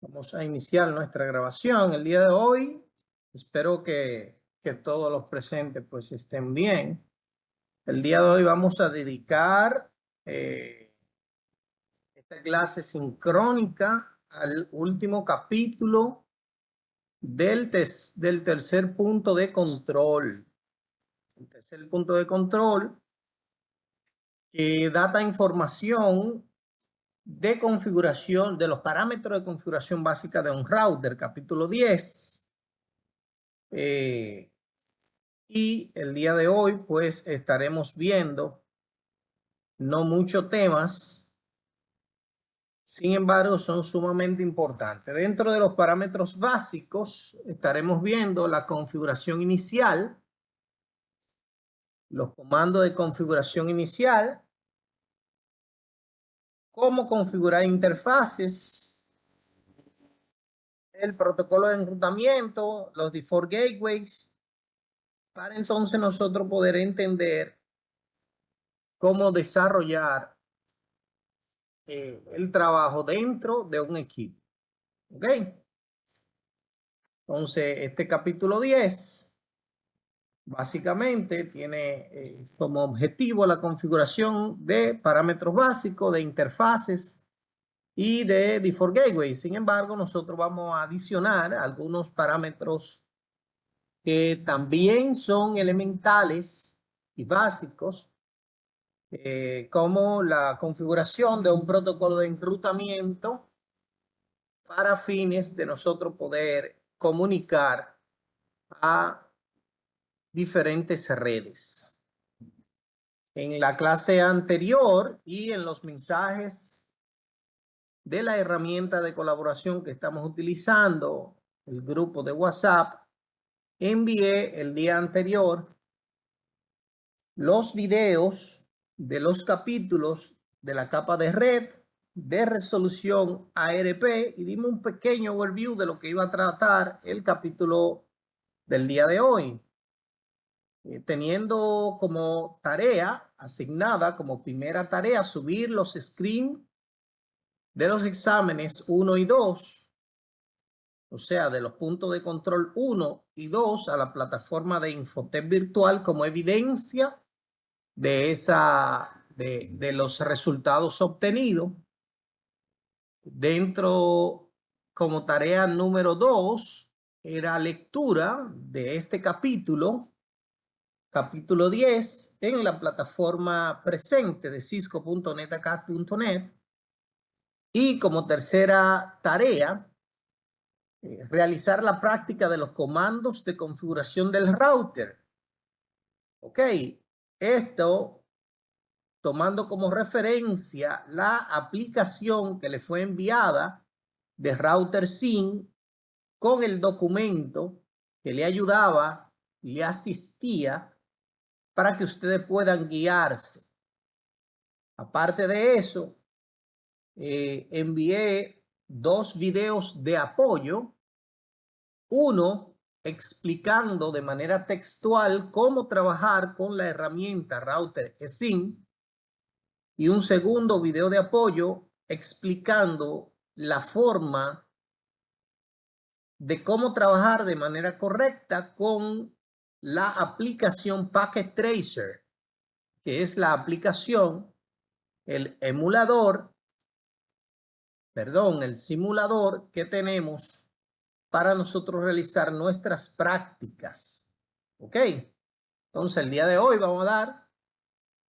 Vamos a iniciar nuestra grabación el día de hoy. Espero que todos los presentes pues estén bien. El día de hoy vamos a dedicar esta clase sincrónica al último capítulo del tercer punto de control. El tercer punto de control que data información de configuración de los parámetros de configuración básica de un router, capítulo 10. Y el día de hoy pues estaremos viendo no muchos temas, sin embargo son sumamente importantes. Dentro de los parámetros básicos estaremos viendo la configuración inicial, los comandos de configuración inicial, cómo configurar interfaces, el protocolo de enrutamiento, los default gateways, para entonces nosotros poder entender cómo desarrollar el trabajo dentro de un equipo. ¿Ok? Entonces, este capítulo 10 básicamente tiene como objetivo la configuración de parámetros básicos, de interfaces y de default gateway. Sin embargo, nosotros vamos a adicionar algunos parámetros que también son elementales y básicos, como la configuración de un protocolo de enrutamiento para fines de nosotros poder comunicar a diferentes redes. En la clase anterior y en los mensajes de la herramienta de colaboración que estamos utilizando, el grupo de WhatsApp, envié el día anterior los videos de los capítulos de la capa de red de resolución ARP y dimos un pequeño overview de lo que iba a tratar el capítulo del día de hoy, teniendo como tarea asignada, como primera tarea, subir los screens de los exámenes 1 y 2, o sea, de los puntos de control 1 y 2 a la plataforma de Infotep virtual como evidencia de los resultados obtenidos. Dentro, como tarea número 2, era lectura de este capítulo 10, en la plataforma presente de cisco.netacad.net. Y como tercera tarea, realizar la práctica de los comandos de configuración del router. Ok, esto tomando como referencia la aplicación que le fue enviada de RouterSync con el documento que le ayudaba, le asistía para que ustedes puedan guiarse. Aparte de eso, envié dos videos de apoyo, uno explicando de manera textual cómo trabajar con la herramienta RouterSync y un segundo video de apoyo explicando la forma de cómo trabajar de manera correcta con la aplicación Packet Tracer, que es la aplicación, el simulador que tenemos para nosotros realizar nuestras prácticas. ¿Ok? Entonces, el día de hoy vamos a dar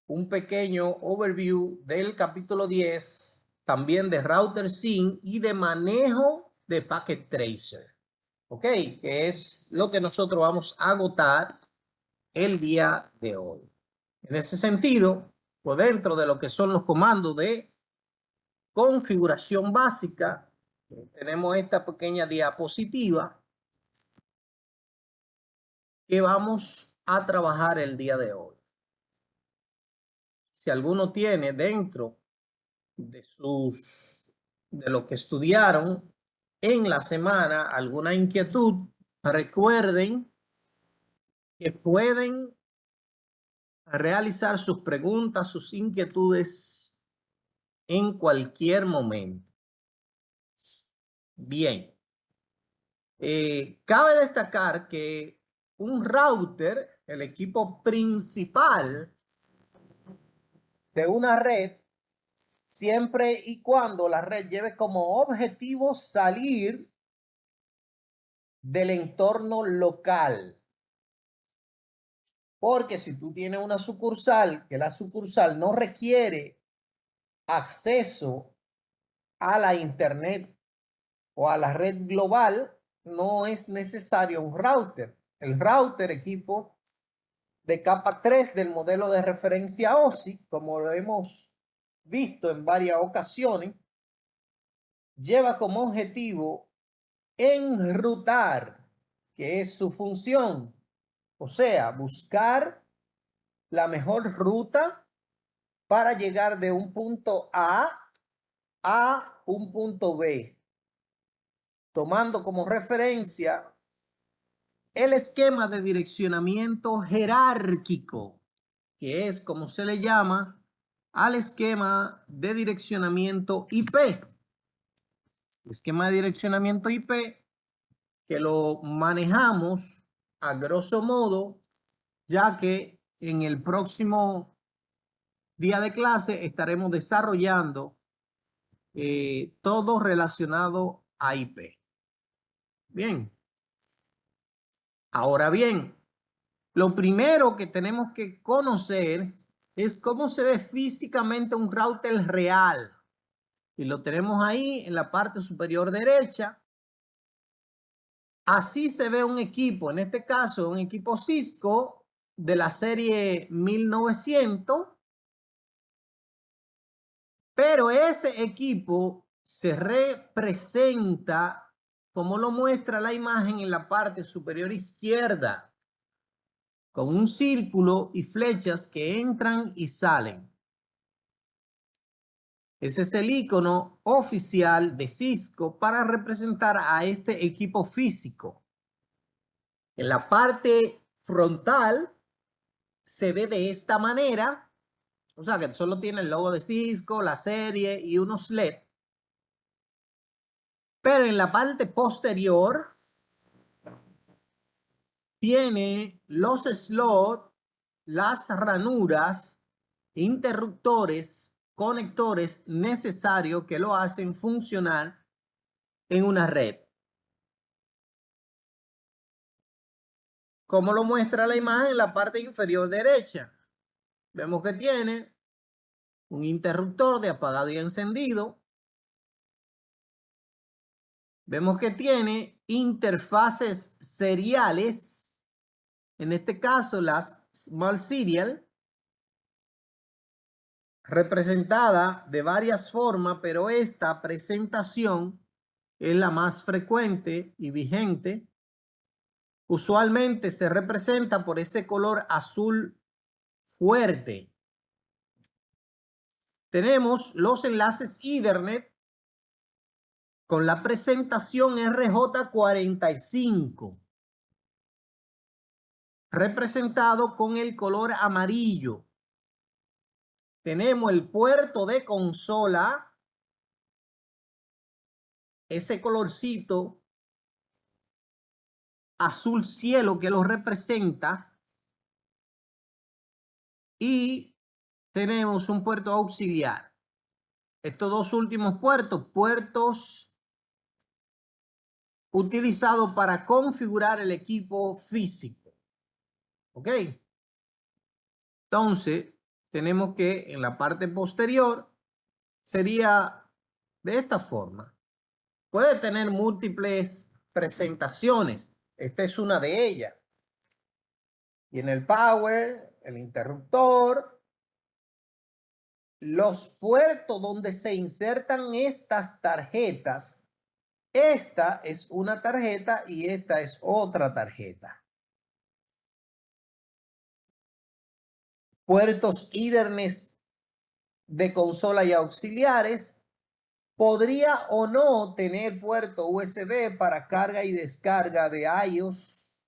un pequeño overview del capítulo 10, también de RouterSync y de manejo de Packet Tracer. ¿Ok? Que es lo que nosotros vamos a agotar el día de hoy. En ese sentido, pues dentro de lo que son los comandos de configuración básica, tenemos esta pequeña diapositiva que vamos a trabajar el día de hoy. Si alguno tiene dentro de lo que estudiaron en la semana alguna inquietud, recuerden que pueden realizar sus preguntas, sus inquietudes en cualquier momento. Bien. Cabe destacar que un router, el equipo principal de una red, siempre y cuando la red lleve como objetivo salir del entorno local. Porque si tú tienes una sucursal, que la sucursal no requiere acceso a la internet o a la red global, no es necesario un router. El router, equipo de capa 3 del modelo de referencia OSI, como lo hemos visto en varias ocasiones, lleva como objetivo enrutar, que es su función, o sea, buscar la mejor ruta para llegar de un punto a un punto B, tomando como referencia el esquema de direccionamiento jerárquico, que es como se le llama al esquema de direccionamiento IP. El esquema de direccionamiento IP que lo manejamos a grosso modo, ya que en el próximo día de clase estaremos desarrollando todo relacionado a IP. Bien, ahora bien, lo primero que tenemos que conocer es cómo se ve físicamente un router real. Y lo tenemos ahí en la parte superior derecha. Así se ve un equipo, en este caso un equipo Cisco de la serie 1900, pero ese equipo se representa como lo muestra la imagen en la parte superior izquierda, con un círculo y flechas que entran y salen. Ese es el icono oficial de Cisco para representar a este equipo físico. En la parte frontal se ve de esta manera, o sea que solo tiene el logo de Cisco, la serie y unos LED. Pero en la parte posterior tiene los slots, las ranuras, interruptores, conectores necesarios que lo hacen funcionar en una red. Como lo muestra la imagen en la parte inferior derecha. Vemos que tiene un interruptor de apagado y encendido. Vemos que tiene interfaces seriales. En este caso, las Small Serial, representada de varias formas, pero esta presentación es la más frecuente y vigente. Usualmente se representa por ese color azul fuerte. Tenemos los enlaces Ethernet con la presentación RJ45, representado con el color amarillo. Tenemos el puerto de consola, ese colorcito azul cielo que lo representa. Y tenemos un puerto auxiliar. Estos dos últimos puertos utilizados para configurar el equipo físico. ¿Ok? Entonces, tenemos que en la parte posterior sería de esta forma. Puede tener múltiples presentaciones. Esta es una de ellas. Tiene el power, el interruptor, los puertos donde se insertan estas tarjetas. Esta es una tarjeta y esta es otra tarjeta. Puertos Ethernet de consola y auxiliares. Podría o no tener puerto USB para carga y descarga de iOS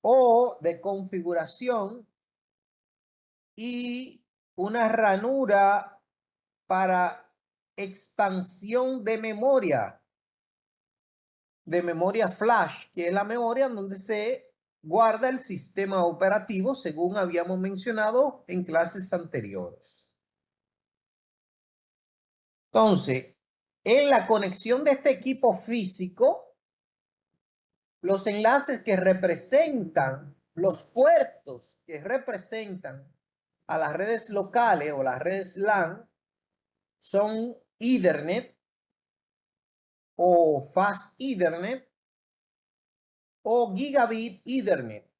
o de configuración y una ranura para expansión de memoria. de memoria flash, que es la memoria donde se guarda el sistema operativo, según habíamos mencionado en clases anteriores. Entonces, en la conexión de este equipo físico, los enlaces que representan, los puertos que representan a las redes locales o las redes LAN son Ethernet o Fast Ethernet o Gigabit Ethernet.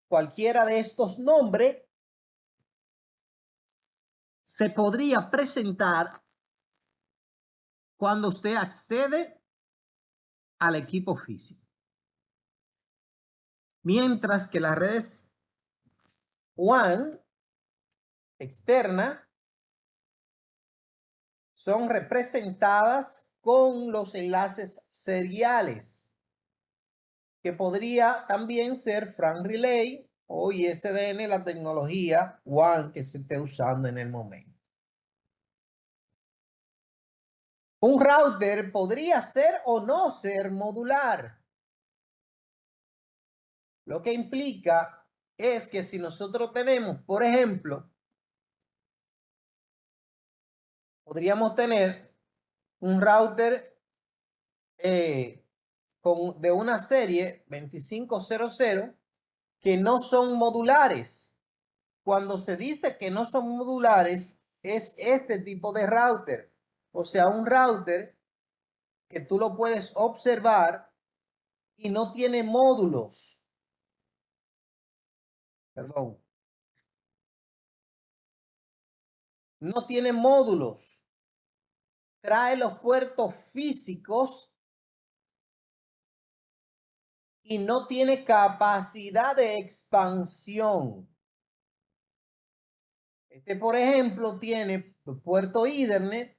Cualquiera de estos nombres se podría presentar cuando usted accede al equipo físico. Mientras que las redes WAN externa son representadas con los enlaces seriales, que podría también ser FRAN Relay o ISDN, la tecnología WAN que se esté usando en el momento. Un router podría ser o no ser modular. Lo que implica es que si nosotros tenemos, por ejemplo, podríamos tener un router de una serie 2500 que no son modulares. Cuando se dice que no son modulares, es este tipo de router. O sea, un router que tú lo puedes observar y no tiene módulos. Perdón. No tiene módulos. Trae los puertos físicos y no tiene capacidad de expansión. Este, por ejemplo, tiene puerto Ethernet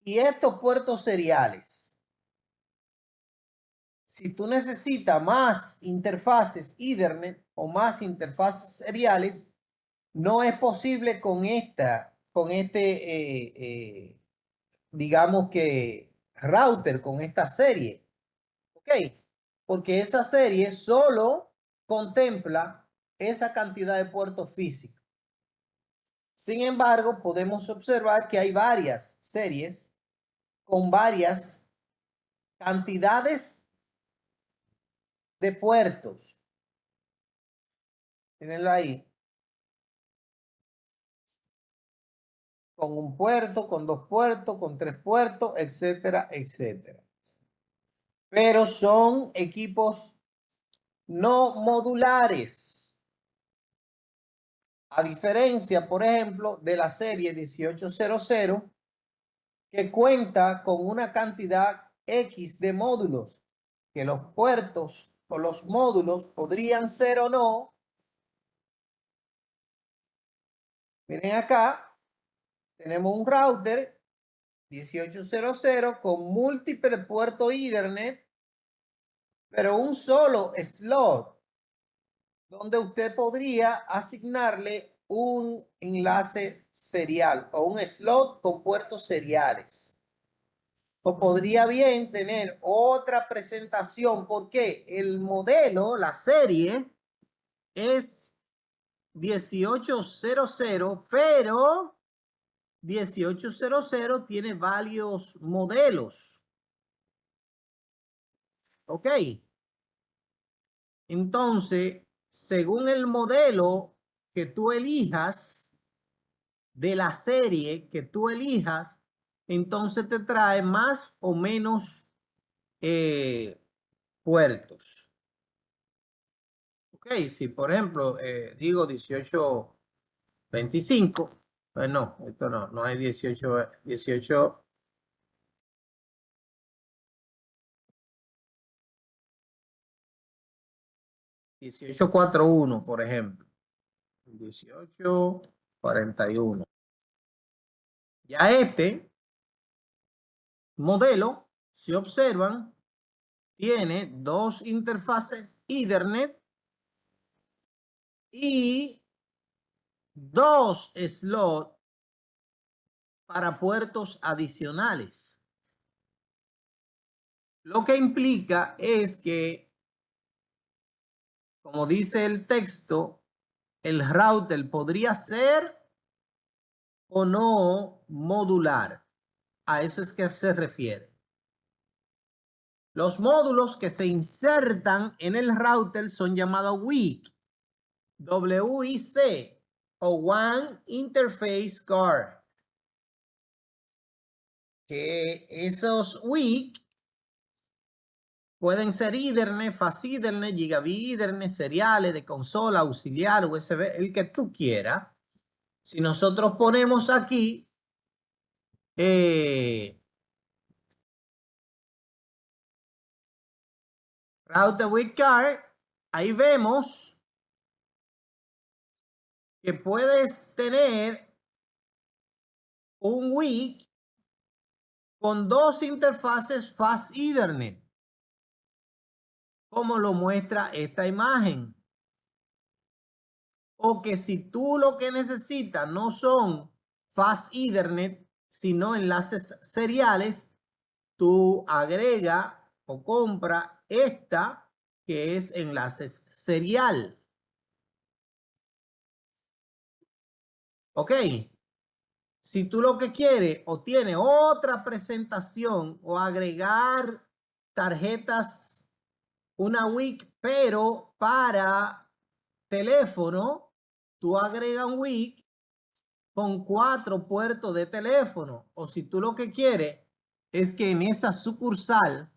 y estos puertos seriales. Si tú necesitas más interfaces Ethernet o más interfaces seriales, no es posible con digamos que router, con esta serie. ¿Ok? Porque esa serie solo contempla esa cantidad de puertos físicos. Sin embargo, podemos observar que hay varias series con varias cantidades de puertos. Tírenlo ahí. Con un puerto, con dos puertos, con tres puertos, etcétera, etcétera. Pero son equipos no modulares. A diferencia, por ejemplo, de la serie 1800, que cuenta con una cantidad X de módulos, que los puertos o los módulos podrían ser o no. Miren acá, tenemos un router 1800 con múltiples puertos Ethernet, pero un solo slot donde usted podría asignarle un enlace serial o un slot con puertos seriales. O podría bien tener otra presentación porque el modelo, la serie, es 1800, pero 1800 tiene varios modelos. ¿Ok? Entonces, según el modelo que tú elijas, de la serie que tú elijas, entonces te trae más o menos puertos. Ok, si por ejemplo digo 1825, pues no, esto no hay 18, 1841, por ejemplo. 1841. Ya este modelo, si observan, tiene dos interfaces Ethernet y dos slots para puertos adicionales. Lo que implica es que, como dice el texto, el router podría ser o no modular. A eso es que se refiere. Los módulos que se insertan en el router son llamados WIC, WIC o One Interface Card. Que esos WIC pueden ser Ethernet, Fast Ethernet, Gigabit Ethernet, seriales de consola, auxiliar, USB, el que tú quieras. Si nosotros ponemos aquí Router with Card, ahí vemos que puedes tener un WIC con dos interfaces Fast Ethernet, como lo muestra esta imagen. O que si tú lo que necesitas no son Fast Ethernet, sino enlaces seriales, tú agrega o compra esta que es enlaces serial. ¿Ok? Si tú lo que quieres o tiene otra presentación o agregar tarjetas, una WIC, pero para teléfono, tú agregas un WIC con 4 puertos de teléfono. O si tú lo que quieres es que en esa sucursal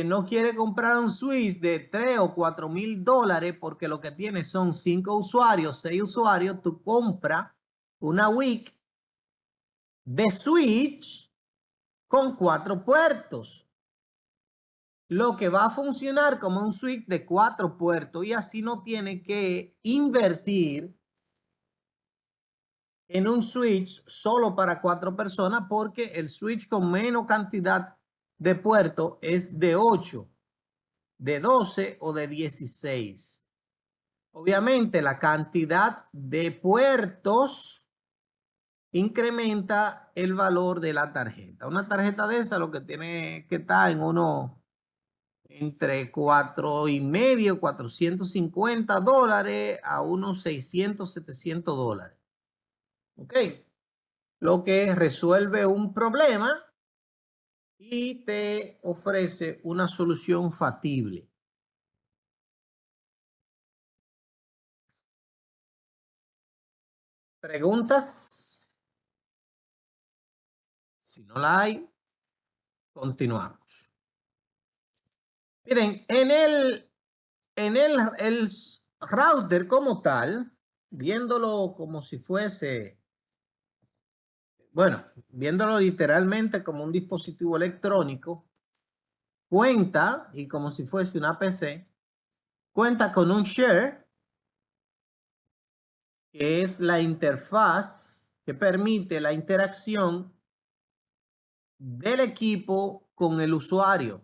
no quiere comprar un switch de 3 o 4 mil dólares porque lo que tiene son 5 usuarios, 6 usuarios, tú compras una WIC de switch con 4 puertos. Lo que va a funcionar como un switch de 4 puertos y así no tiene que invertir en un switch solo para 4 personas porque el switch con menos cantidad de puertos es de 8, de 12 o de 16. Obviamente la cantidad de puertos incrementa el valor de la tarjeta. Una tarjeta de esa lo que tiene que estar en uno entre 4,5, 450 dólares a unos 600, 700 dólares. ¿Ok? Lo que resuelve un problema y te ofrece una solución factible. ¿Preguntas? Si no la hay, continuamos. Miren, el router como tal, viéndolo como si fuese, bueno, viéndolo literalmente como un dispositivo electrónico, cuenta, y como si fuese una PC, cuenta con un share, que es la interfaz que permite la interacción del equipo con el usuario.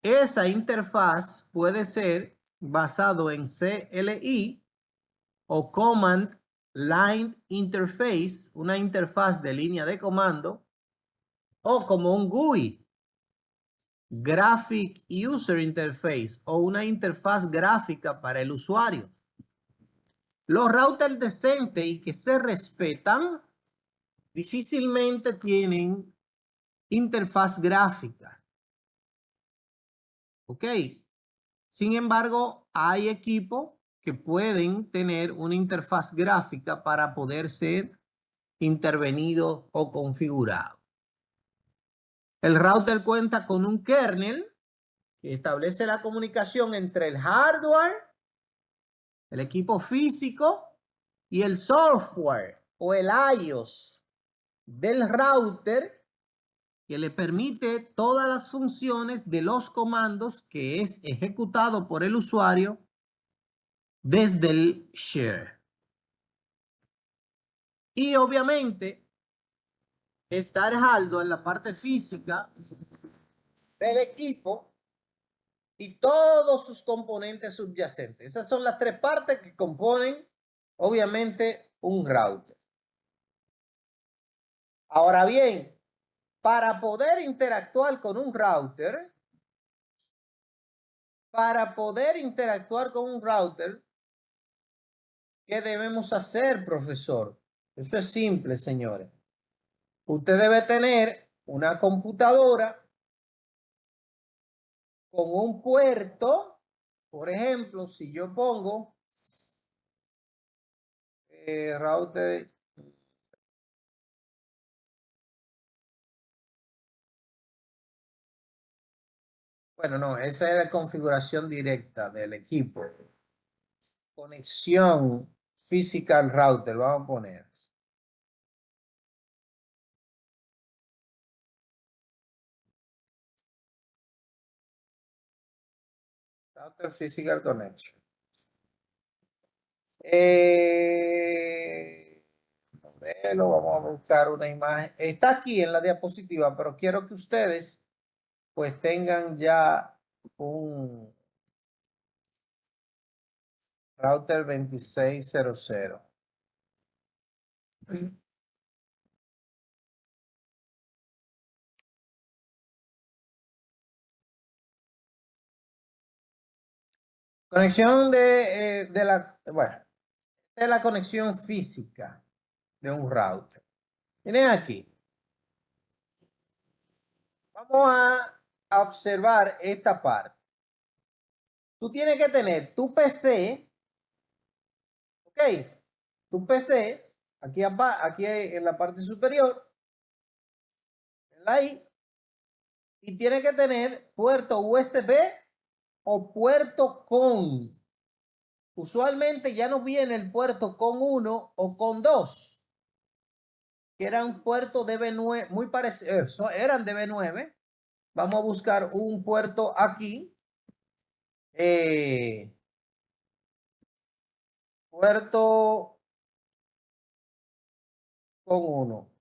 Esa interfaz puede ser basado en CLI o Command Line Interface, una interfaz de línea de comando, o como un GUI, Graphic User Interface, o una interfaz gráfica para el usuario. Los routers decentes y que se respetan difícilmente tienen interfaz gráfica. ¿Ok? Sin embargo, hay equipos que pueden tener una interfaz gráfica para poder ser intervenido o configurado. El router cuenta con un kernel que establece la comunicación entre el hardware, el equipo físico y el software o el iOS del router, que le permite todas las funciones de los comandos que es ejecutado por el usuario desde el share. Y obviamente está el hardware en la parte física del equipo y todos sus componentes subyacentes. Esas son las 3 partes que componen obviamente un router. Ahora bien, para poder interactuar con un router, ¿qué debemos hacer, profesor? Eso es simple, señores. Usted debe tener una computadora con un puerto. Por ejemplo, si yo pongo router, bueno, no, esa es la configuración directa del equipo. Conexión física al router, vamos a poner. Router physical connection. Vamos a buscar una imagen. Está aquí en la diapositiva, pero quiero que ustedes pues tengan ya un router 2600. Conexión de la conexión física de un router. Miren aquí. Vamos a observar esta parte. Tú tienes que tener tu PC, ¿ok? Tu PC, aquí en la parte superior, ahí, y tiene que tener puerto USB o puerto con. Usualmente ya no viene el puerto con 1 o con 2, que eran puertos DB9 muy parecidos, eran DB9. Vamos a buscar un puerto aquí. Puerto con 1.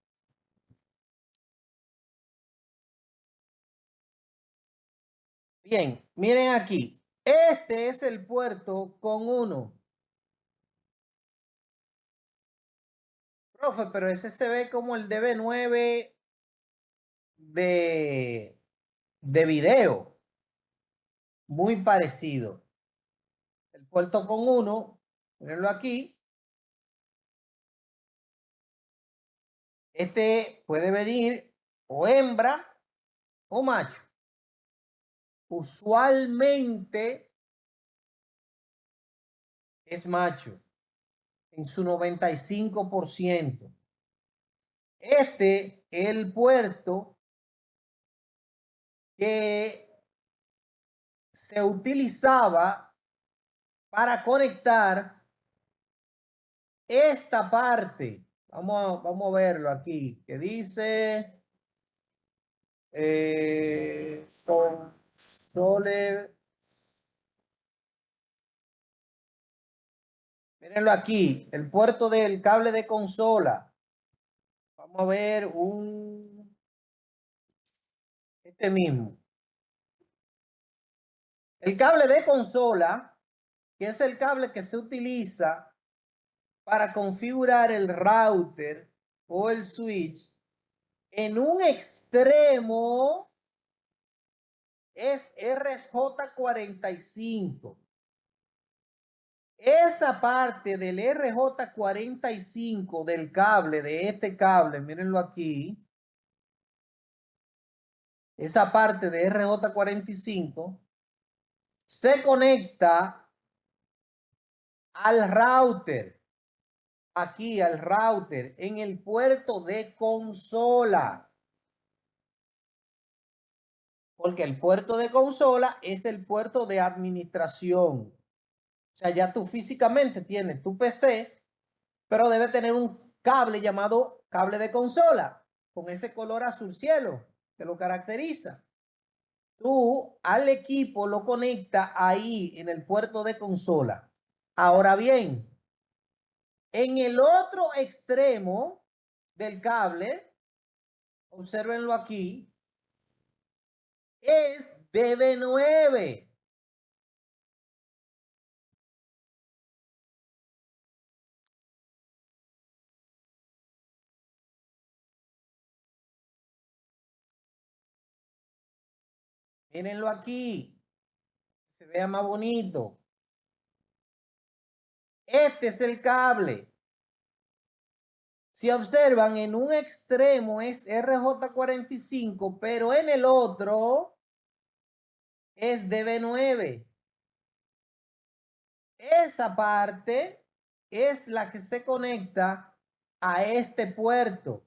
Bien, miren aquí. Este es el puerto con 1. Profe, pero ese se ve como el DB9 de video. Muy parecido. El puerto con 1, mirenlo aquí. Este puede venir o hembra o macho. Usualmente es macho en su 95%. Este es el puerto que se utilizaba para conectar esta parte. Vamos a verlo aquí, que dice console. Mírenlo aquí, el puerto del cable de consola. Vamos a ver este mismo. El cable de consola, que es el cable que se utiliza para configurar el router o el switch, en un extremo es RJ45. Esa parte del RJ45 del cable, de este cable, mírenlo aquí. Esa parte de RJ45 se conecta al router. Aquí al router en el puerto de consola. Porque el puerto de consola es el puerto de administración. O sea, ya tú físicamente tienes tu PC, pero debe tener un cable llamado cable de consola, con ese color azul cielo que lo caracteriza. Tú al equipo lo conectas ahí en el puerto de consola. Ahora bien, en el otro extremo del cable, obsérvenlo aquí, es DB9. Mírenlo aquí. Se vea más bonito. Este es el cable. Si observan, en un extremo es RJ45, pero en el otro es DB9. Esa parte es la que se conecta a este puerto.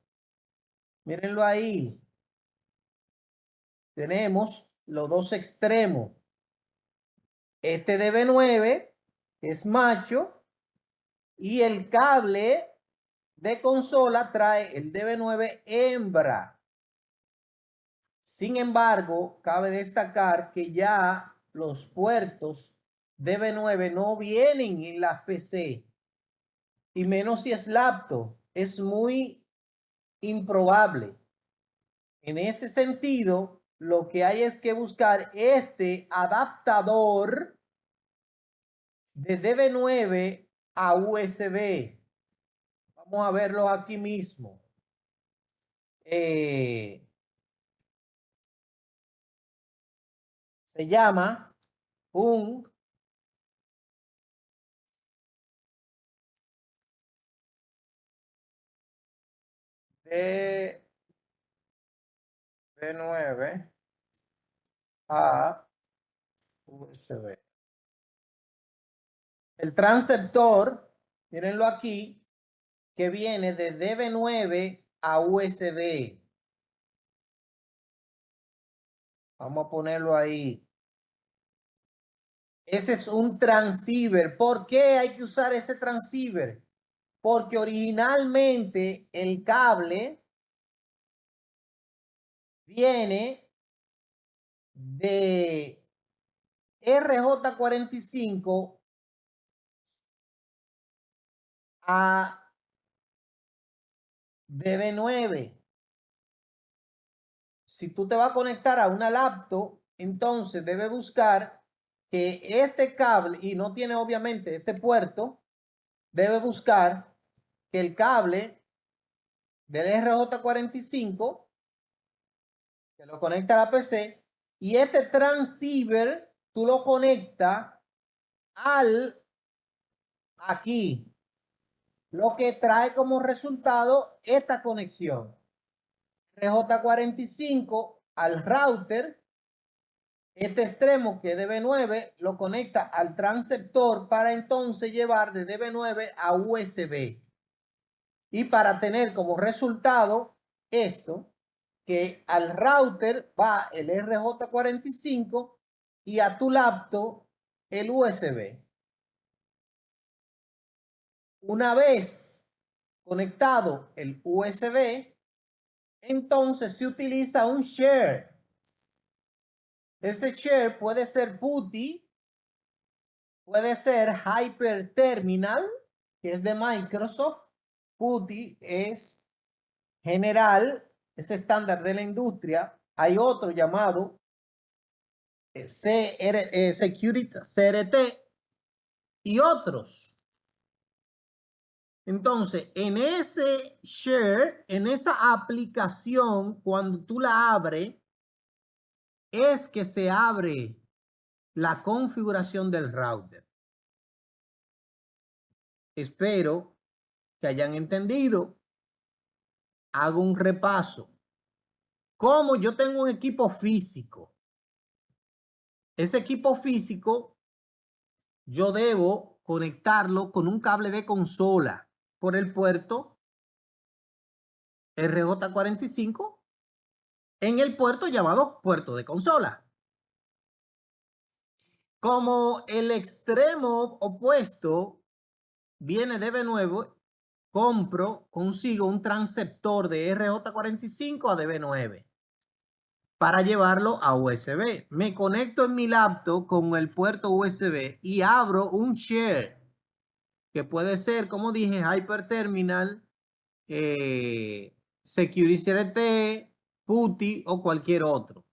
Mírenlo ahí. Tenemos los dos extremos. Este DB9 es macho y el cable de consola trae el DB9 hembra. Sin embargo, cabe destacar que ya los puertos DB9 no vienen en las PC y menos si es laptop. Es muy improbable. En ese sentido, lo que hay es que buscar este adaptador de DB9 a USB. Vamos a verlo aquí mismo. Se llama un DB9 a USB. El transceptor, mírenlo aquí, que viene de DB9 a USB. Vamos a ponerlo ahí. Ese es un transceiver. ¿Por qué hay que usar ese transceiver? Porque originalmente el cable viene de RJ45 a DB9. Si tú te vas a conectar a una laptop, entonces debes buscar que este cable, y no tiene obviamente este puerto, debe buscar que el cable del RJ45 que lo conecta a la PC y este transceiver tú lo conectas al aquí, lo que trae como resultado esta conexión RJ45 al router. Este extremo que es DB9 lo conecta al transceptor para entonces llevar de DB9 a USB. Y para tener como resultado esto, que al router va el RJ45 y a tu laptop el USB. Una vez conectado el USB, entonces se utiliza un share. Ese share puede ser PuTTY, puede ser Hyper Terminal, que es de Microsoft. PuTTY es general, es estándar de la industria. Hay otro llamado Security CRT y otros. Entonces, en ese share, en esa aplicación, cuando tú la abres, es que se abre la configuración del router. Espero que hayan entendido. Hago un repaso. Como yo tengo un equipo físico, ese equipo físico yo debo conectarlo con un cable de consola por el puerto RJ45 en el puerto llamado puerto de consola. Como el extremo opuesto viene de DB9, consigo un transceptor de RJ45 a DB9 para llevarlo a USB. Me conecto en mi laptop con el puerto USB y abro un share que puede ser, como dije, Hyper Terminal, Security CRT, PuTTY o cualquier otro.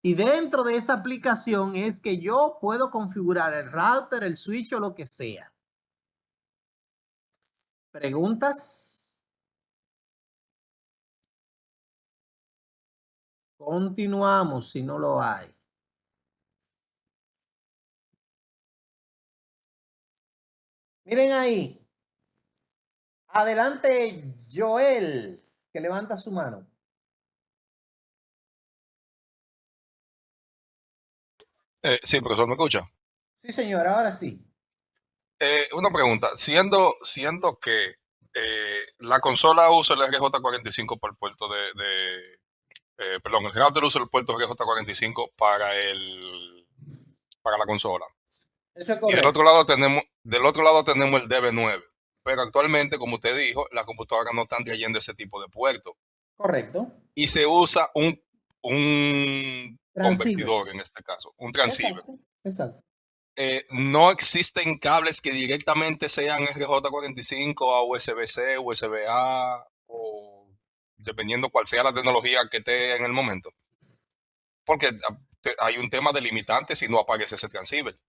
Y dentro de esa aplicación es que yo puedo configurar el router, el switch o lo que sea. ¿Preguntas? Continuamos si no lo hay. Miren ahí. Adelante, Joel, que levanta su mano. Sí, profesor, ¿me escucha? Sí, señor, ahora sí. Una pregunta, siendo que la consola usa el RJ45 para el puerto perdón, el router usa el puerto RJ45 para la consola. Eso es Y correcto. del otro lado tenemos el DB9. Pero actualmente, como usted dijo, las computadoras no están trayendo ese tipo de puerto. Correcto. Y se usa un Transceiver. convertidor en este caso, un transceiver. Exacto, exacto. No existen cables que directamente sean RJ45 a USB-C, USB-A o dependiendo cuál sea la tecnología que esté en el momento. Porque hay un tema de limitantes si no aparece ese transceiver.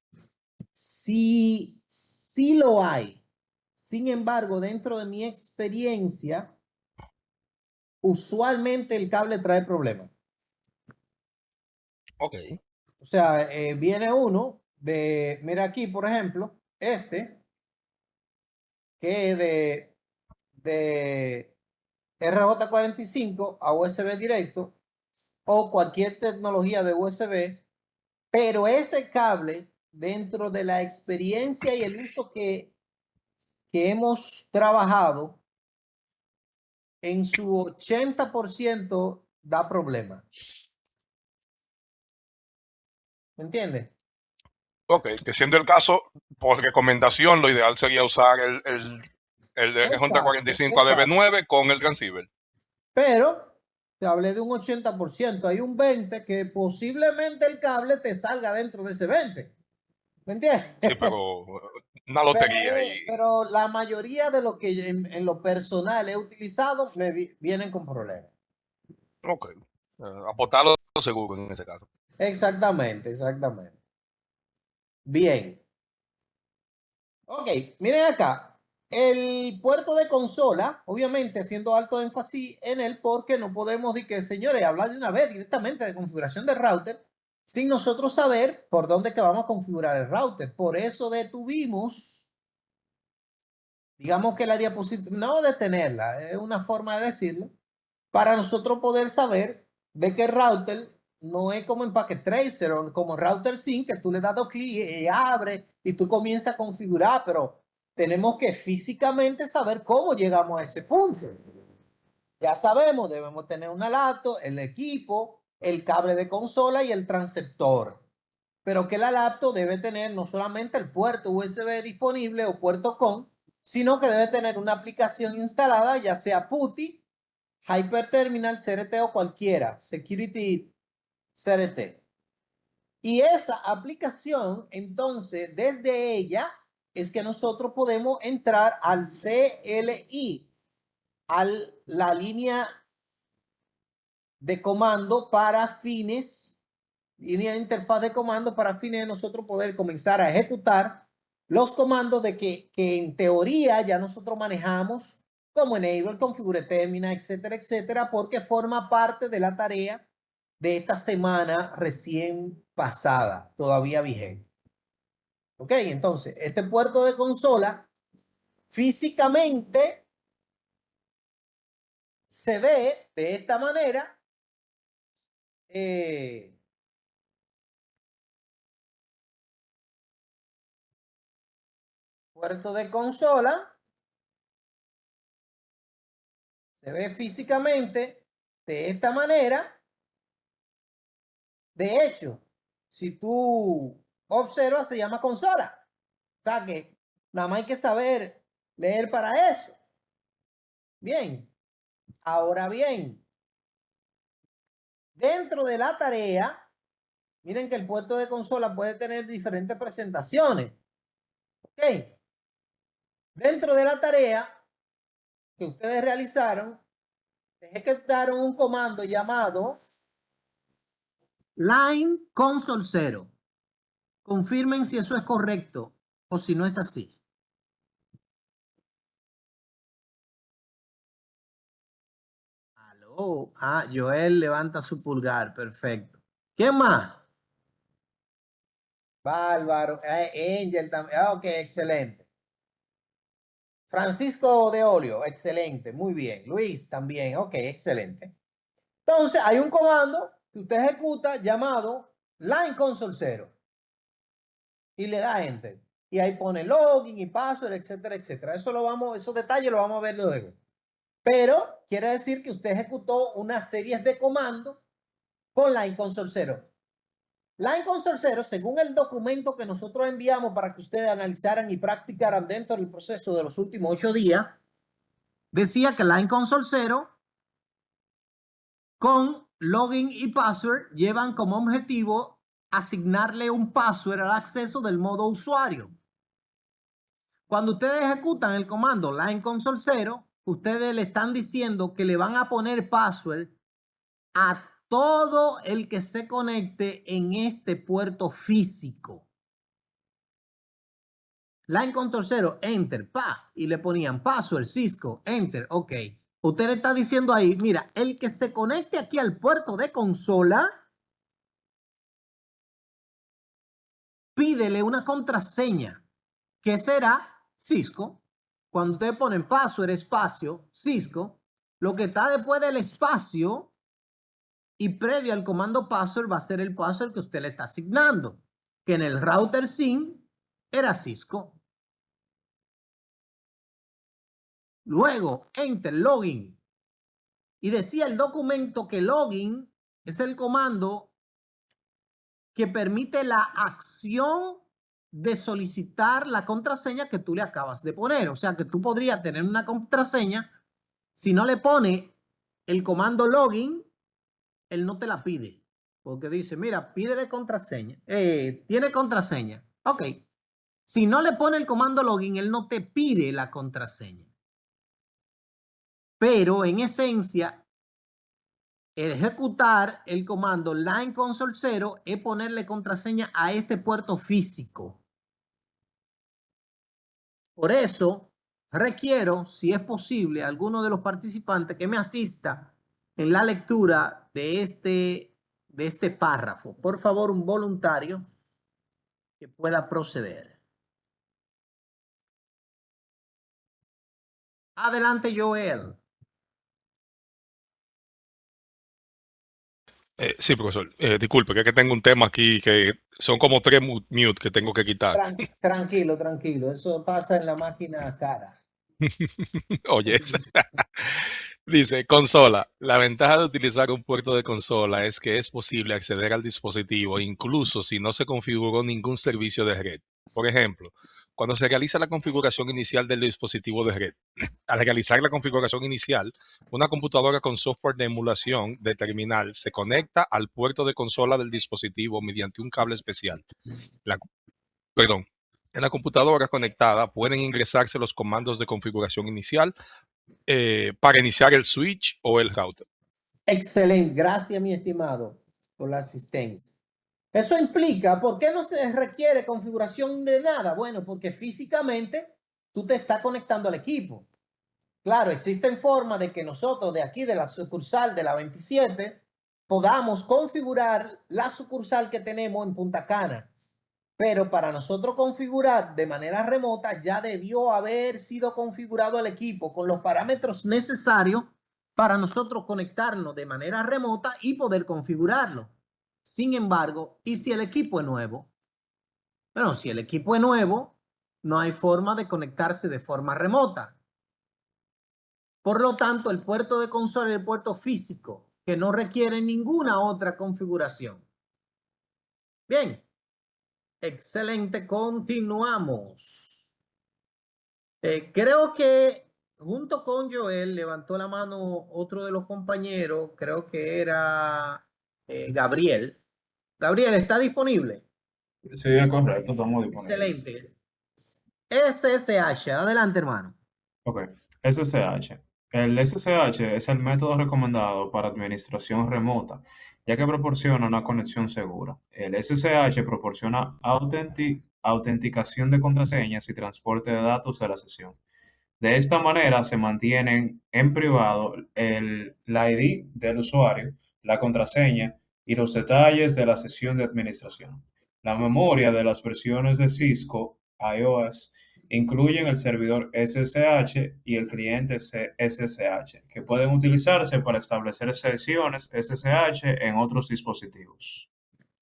Sí, sí lo hay. Sin embargo, dentro de mi experiencia, usualmente el cable trae problemas. Ok, O sea, viene uno de, mira aquí, por ejemplo, que es de RJ45 a USB directo o cualquier tecnología de USB, pero ese cable, dentro de la experiencia y el uso que hemos trabajado, en su 80% da problema. ¿Me entiendes? ok, que siendo el caso, por recomendación, lo ideal sería usar el Exacto, RJ45 a exacto. DB9 con el transceiver. Pero te hablé de un 80%, hay un 20% que posiblemente el cable te salga dentro de ese 20%. ¿Me entiendes? Sí, pero una lotería y Pero la mayoría de lo que en lo personal he utilizado vienen con problemas. ok. Apostarlo seguro en ese caso. Exactamente, exactamente. Bien. Ok, miren acá. El puerto de consola, obviamente haciendo alto énfasis en él porque no podemos decir que, señores, hablar de una vez directamente de configuración del router sin nosotros saber por dónde que vamos a configurar el router. Por eso detuvimos, digamos que la diapositiva, no detenerla, es una forma de decirlo, para nosotros poder saber de qué router no es como en Packet Tracer o como Router Sync, que tú le das dos clics y abre y tú comienzas a configurar, pero tenemos que físicamente saber cómo llegamos a ese punto. Ya sabemos, debemos tener una laptop, el equipo, el cable de consola y el transceptor. Pero que la laptop debe tener no solamente el puerto USB disponible o puerto con, sino que debe tener una aplicación instalada, ya sea PuTTY, Hyper Terminal, CRT o cualquiera, Security CRT. Y esa aplicación, entonces, desde ella es que nosotros podemos entrar al CLI, a la línea de comando para fines, línea de interfaz de comando para fines de nosotros poder comenzar a ejecutar los comandos de que en teoría ya nosotros manejamos como enable, configure terminal, etcétera, etcétera, porque forma parte de la tarea de esta semana recién pasada, todavía vigente. Ok, entonces, este puerto de consola físicamente se ve de esta manera. Puerto de consola se ve físicamente de esta manera. De hecho, si tú observas, se llama consola. O sea que nada más hay que saber leer para eso. Bien, ahora bien, dentro de la tarea, miren que el puerto de consola puede tener diferentes presentaciones. Ok, dentro de la tarea que ustedes realizaron, ejecutaron un comando llamado line console 0. Confirmen si eso es correcto o si no es así. Aló. Ah, Joel levanta su pulgar. Perfecto. ¿Quién más? Bárbaro. Angel también. Ah, ok, excelente. Francisco de Olio, excelente, muy bien. Luis también, ok, excelente. Entonces, hay un comando que usted ejecuta llamado line console 0 y le da enter. Y ahí pone login y password, etcétera, etcétera. Esos detalles lo vamos a ver luego. Pero quiere decir que usted ejecutó una serie de comandos con line console 0. Line console 0, según el documento que nosotros enviamos para que ustedes analizaran y practicaran dentro del proceso de los últimos 8 días, decía que line console 0 con login y password llevan como objetivo asignarle un password al acceso del modo usuario. Cuando ustedes ejecutan el comando line console 0, ustedes le están diciendo que le van a poner password a todo el que se conecte en este puerto físico. Line console 0, enter, pa, y le ponían password, Cisco, enter, ok. Usted le está diciendo ahí, mira, el que se conecte aquí al puerto de consola, pídele una contraseña, que será Cisco. Cuando ustedes ponen password, espacio, Cisco, lo que está después del espacio y previo al comando password va a ser el password que usted le está asignando, que en el router SIM era Cisco. Luego, enter, login. Y decía el documento que login es el comando que permite la acción de solicitar la contraseña que tú le acabas de poner. O sea que tú podrías tener una contraseña, si no le pone el comando login, él no te la pide. Porque dice, mira, pídele contraseña. Tiene contraseña. Ok. Si no le pone el comando login, él no te pide la contraseña. Pero en esencia, el ejecutar el comando line console 0 es ponerle contraseña a este puerto físico. Por eso, requiero, si es posible, a alguno de los participantes que me asista en la lectura de este párrafo. Por favor, un voluntario que pueda proceder. Adelante, Joel. Sí, profesor. Disculpe, que es que tengo un tema aquí que son como 3 mute que tengo que quitar. Tranquilo, tranquilo. Eso pasa en la máquina cara. Oye, dice, consola. La ventaja de utilizar un puerto de consola es que es posible acceder al dispositivo incluso si no se configuró ningún servicio de red. Por ejemplo, cuando se realiza la configuración inicial del dispositivo de red, al realizar la configuración inicial, una computadora con software de emulación de terminal se conecta al puerto de consola del dispositivo mediante un cable especial. La, perdón, en la computadora conectada pueden ingresarse los comandos de configuración inicial para iniciar el switch o el router. Excelente. Gracias, mi estimado, por la asistencia. Eso implica, ¿por qué no se requiere configuración de nada? Bueno, porque físicamente tú te estás conectando al equipo. Claro, existen formas de que nosotros de aquí, de la sucursal de la 27, podamos configurar la sucursal que tenemos en Punta Cana. Pero para nosotros configurar de manera remota, ya debió haber sido configurado el equipo con los parámetros necesarios para nosotros conectarnos de manera remota y poder configurarlo. Sin embargo, ¿y si el equipo es nuevo? Bueno, si el equipo es nuevo, no hay forma de conectarse de forma remota. Por lo tanto, el puerto de consola es el puerto físico, que no requiere ninguna otra configuración. Bien, excelente, continuamos. Creo que junto con Joel levantó la mano otro de los compañeros, creo que era Gabriel. Gabriel, ¿está disponible? Sí, es correcto, estamos disponibles. Excelente. SSH, adelante, hermano. Ok, SSH. El SSH es el método recomendado para administración remota, ya que proporciona una conexión segura. El SSH proporciona autenticación de contraseñas y transporte de datos de la sesión. De esta manera se mantienen en privado la ID del usuario, la contraseña y los detalles de la sesión de administración. La memoria de las versiones de Cisco, iOS Incluyen el servidor SSH y el cliente SSH, que pueden utilizarse para establecer sesiones SSH en otros dispositivos.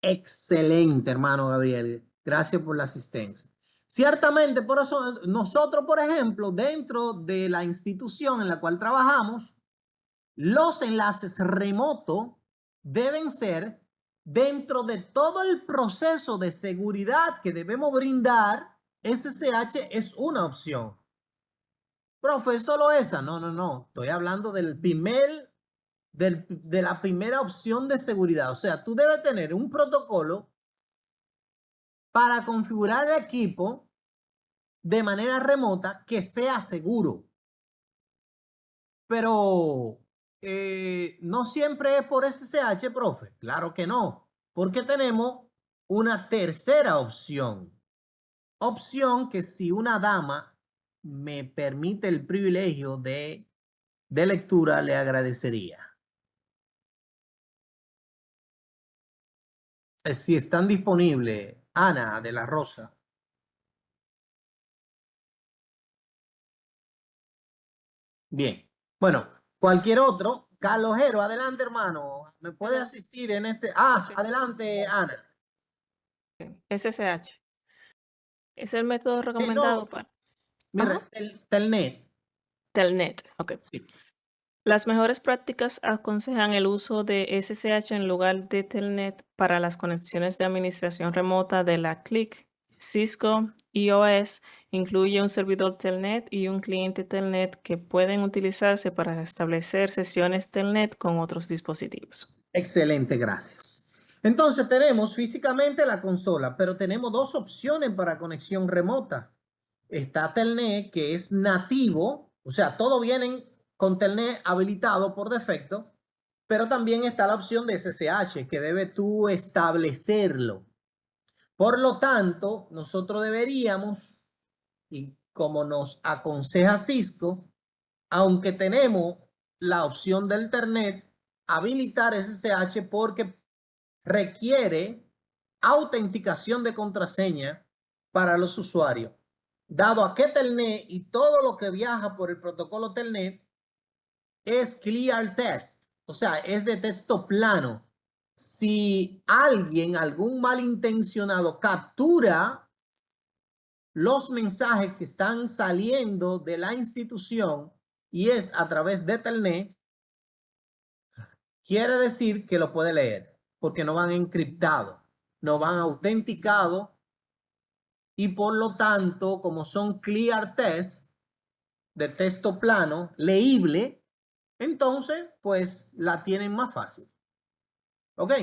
Excelente, hermano Gabriel. Gracias por la asistencia. Ciertamente, por eso nosotros, por ejemplo, dentro de la institución en la cual trabajamos, los enlaces remotos deben ser dentro de todo el proceso de seguridad que debemos brindar. SSH es una opción. Profe, ¿solo esa? No. Estoy hablando del de la primera opción de seguridad. O sea, tú debes tener un protocolo para configurar el equipo de manera remota que sea seguro. Pero no siempre es por SSH, profe. Claro que no, porque tenemos una tercera opción. Opción que si una dama me permite el privilegio de lectura, le agradecería. Si están disponibles, Ana de la Rosa. Bien. Bueno, cualquier otro. Calojero, adelante, hermano. ¿Me puede asistir en este? Adelante, Ana. SSH. Es el método No, recomendado para mira, Telnet. Telnet. Ok. Sí. Las mejores prácticas aconsejan el uso de SSH en lugar de Telnet para las conexiones de administración remota de la CLIC. Cisco EOS incluye un servidor Telnet y un cliente Telnet que pueden utilizarse para establecer sesiones Telnet con otros dispositivos. Excelente, gracias. Entonces tenemos físicamente la consola, pero tenemos dos opciones para conexión remota. Está Telnet, que es nativo, o sea, todo vienen con Telnet habilitado por defecto, pero también está la opción de SSH, que debe tú establecerlo. Por lo tanto, nosotros deberíamos, y como nos aconseja Cisco, aunque tenemos la opción del Telnet, habilitar SSH porque requiere autenticación de contraseña para los usuarios. Dado a que Telnet y todo lo que viaja por el protocolo Telnet es clear text, o sea, es de texto plano. Si alguien, algún malintencionado, captura los mensajes que están saliendo de la institución y es a través de Telnet, quiere decir que lo puede leer, porque no van encriptados, no van autenticados y por lo tanto, como son clear text, de texto plano, leíble, entonces, pues la tienen más fácil. ¿Ok?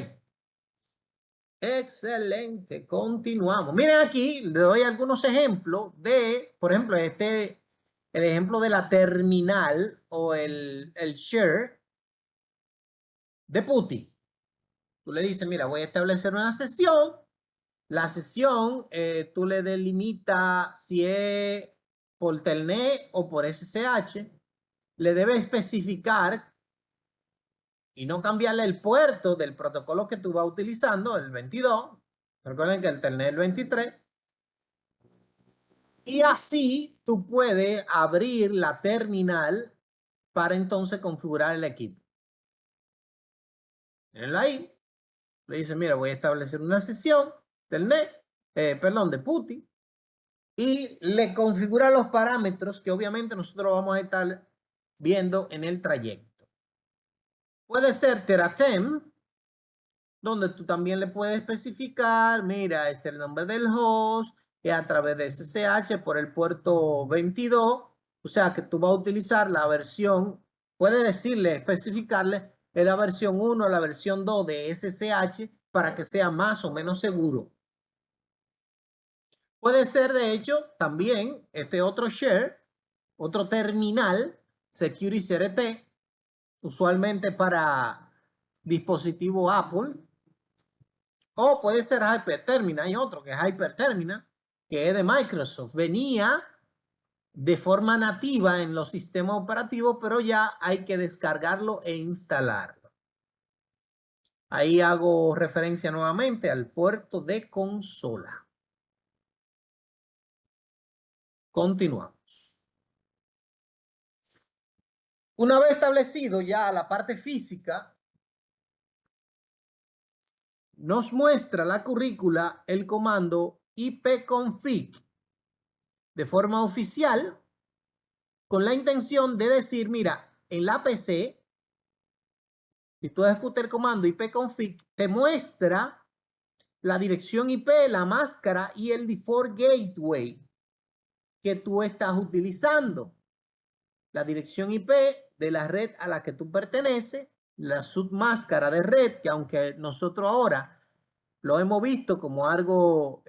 Excelente, continuamos. Miren aquí, le doy algunos ejemplos de, por ejemplo, el ejemplo de la terminal o el share de PuTTY. Tú le dices, mira, voy a establecer una sesión. La sesión, tú le delimitas si es por Telnet o por SSH. Le debe especificar y no cambiarle el puerto del protocolo que tú vas utilizando, el 22. Recuerden que el Telnet es el 23. Y así tú puedes abrir la terminal para entonces configurar el equipo. Mírenlo ahí. Le dice, mira, voy a establecer una sesión Telnet, de PuTTY. Y le configura los parámetros que obviamente nosotros vamos a estar viendo en el trayecto. Puede ser Teratem, donde tú también le puedes especificar, mira, el nombre del host, que a través de SSH por el puerto 22, o sea que tú vas a utilizar la versión, puede decirle, especificarle la versión 1 o la versión 2 de SSH para que sea más o menos seguro. Puede ser, de hecho, también este otro share, otro terminal, Security CRT, usualmente para dispositivo Apple. O puede ser Hyperterminal. Hay otro que es Hyperterminal, que es de Microsoft. Venía de forma nativa en los sistemas operativos, pero ya hay que descargarlo e instalarlo. Ahí hago referencia nuevamente al puerto de consola. Continuamos. Una vez establecido ya la parte física, nos muestra la currícula el comando ipconfig de forma oficial con la intención de decir, mira, en la PC, si tú ejecutas el comando ipconfig, te muestra la dirección IP, la máscara y el default gateway que tú estás utilizando. La dirección IP de la red a la que tú perteneces, la submáscara de red, que aunque nosotros ahora lo hemos visto como algo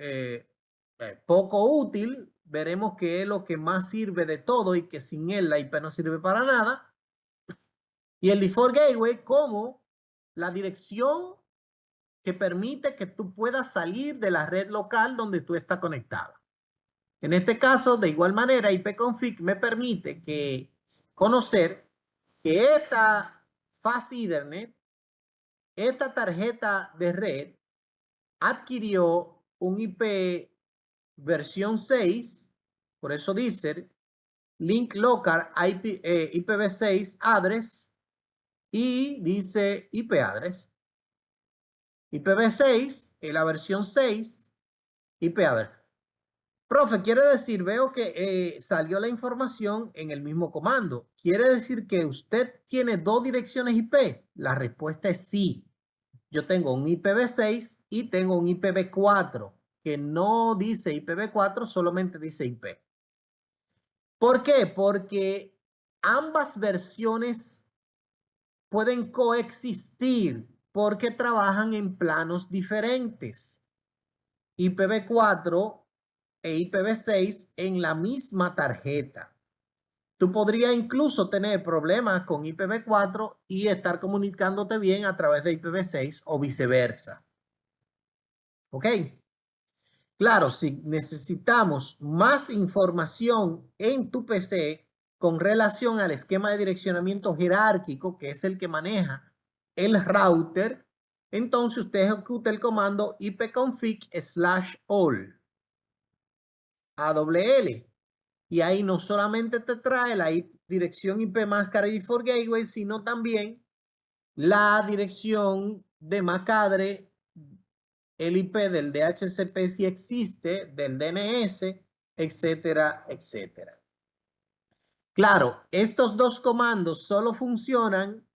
poco útil, veremos que es lo que más sirve de todo y que sin él la IP no sirve para nada. Y el default gateway como la dirección que permite que tú puedas salir de la red local donde tú estás conectado. En este caso, de igual manera, ipconfig me permite conocer que esta Fast Ethernet, esta tarjeta de red, adquirió un IP versión 6, por eso dice link local IPv6 address y dice IP address. IPv6 es la versión 6, IP address. Profe, quiere decir, veo que salió la información en el mismo comando. ¿Quiere decir que usted tiene dos direcciones IP? La respuesta es sí. Yo tengo un IPv6 y tengo un IPv4, que no dice IPv4, solamente dice IP. ¿Por qué? Porque ambas versiones pueden coexistir porque trabajan en planos diferentes. IPv4 e IPv6 en la misma tarjeta. Tú podrías incluso tener problemas con IPv4 y estar comunicándote bien a través de IPv6 o viceversa. ¿Ok? Claro, si necesitamos más información en tu PC con relación al esquema de direccionamiento jerárquico, que es el que maneja el router, entonces usted ejecuta el comando ipconfig/all. AWL. Y ahí no solamente te trae la dirección IP máscara y default gateway, sino también la dirección de MAC-adre, el IP del DHCP si existe, del DNS, etcétera, etcétera. Claro, estos dos comandos solo funcionan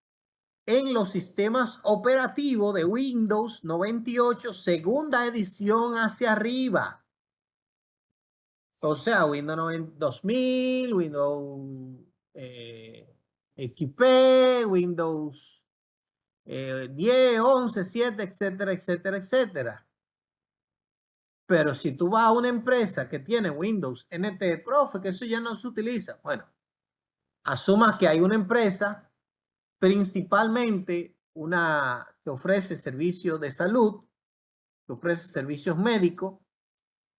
en los sistemas operativos de Windows 98, segunda edición hacia arriba. O sea, Windows 2000, Windows XP, Windows 10, 11, 7, etcétera, etcétera, etcétera. Pero si tú vas a una empresa que tiene Windows NT, profe, que eso ya no se utiliza. Bueno, asuma que hay una empresa, principalmente una que ofrece servicios de salud, que ofrece servicios médicos.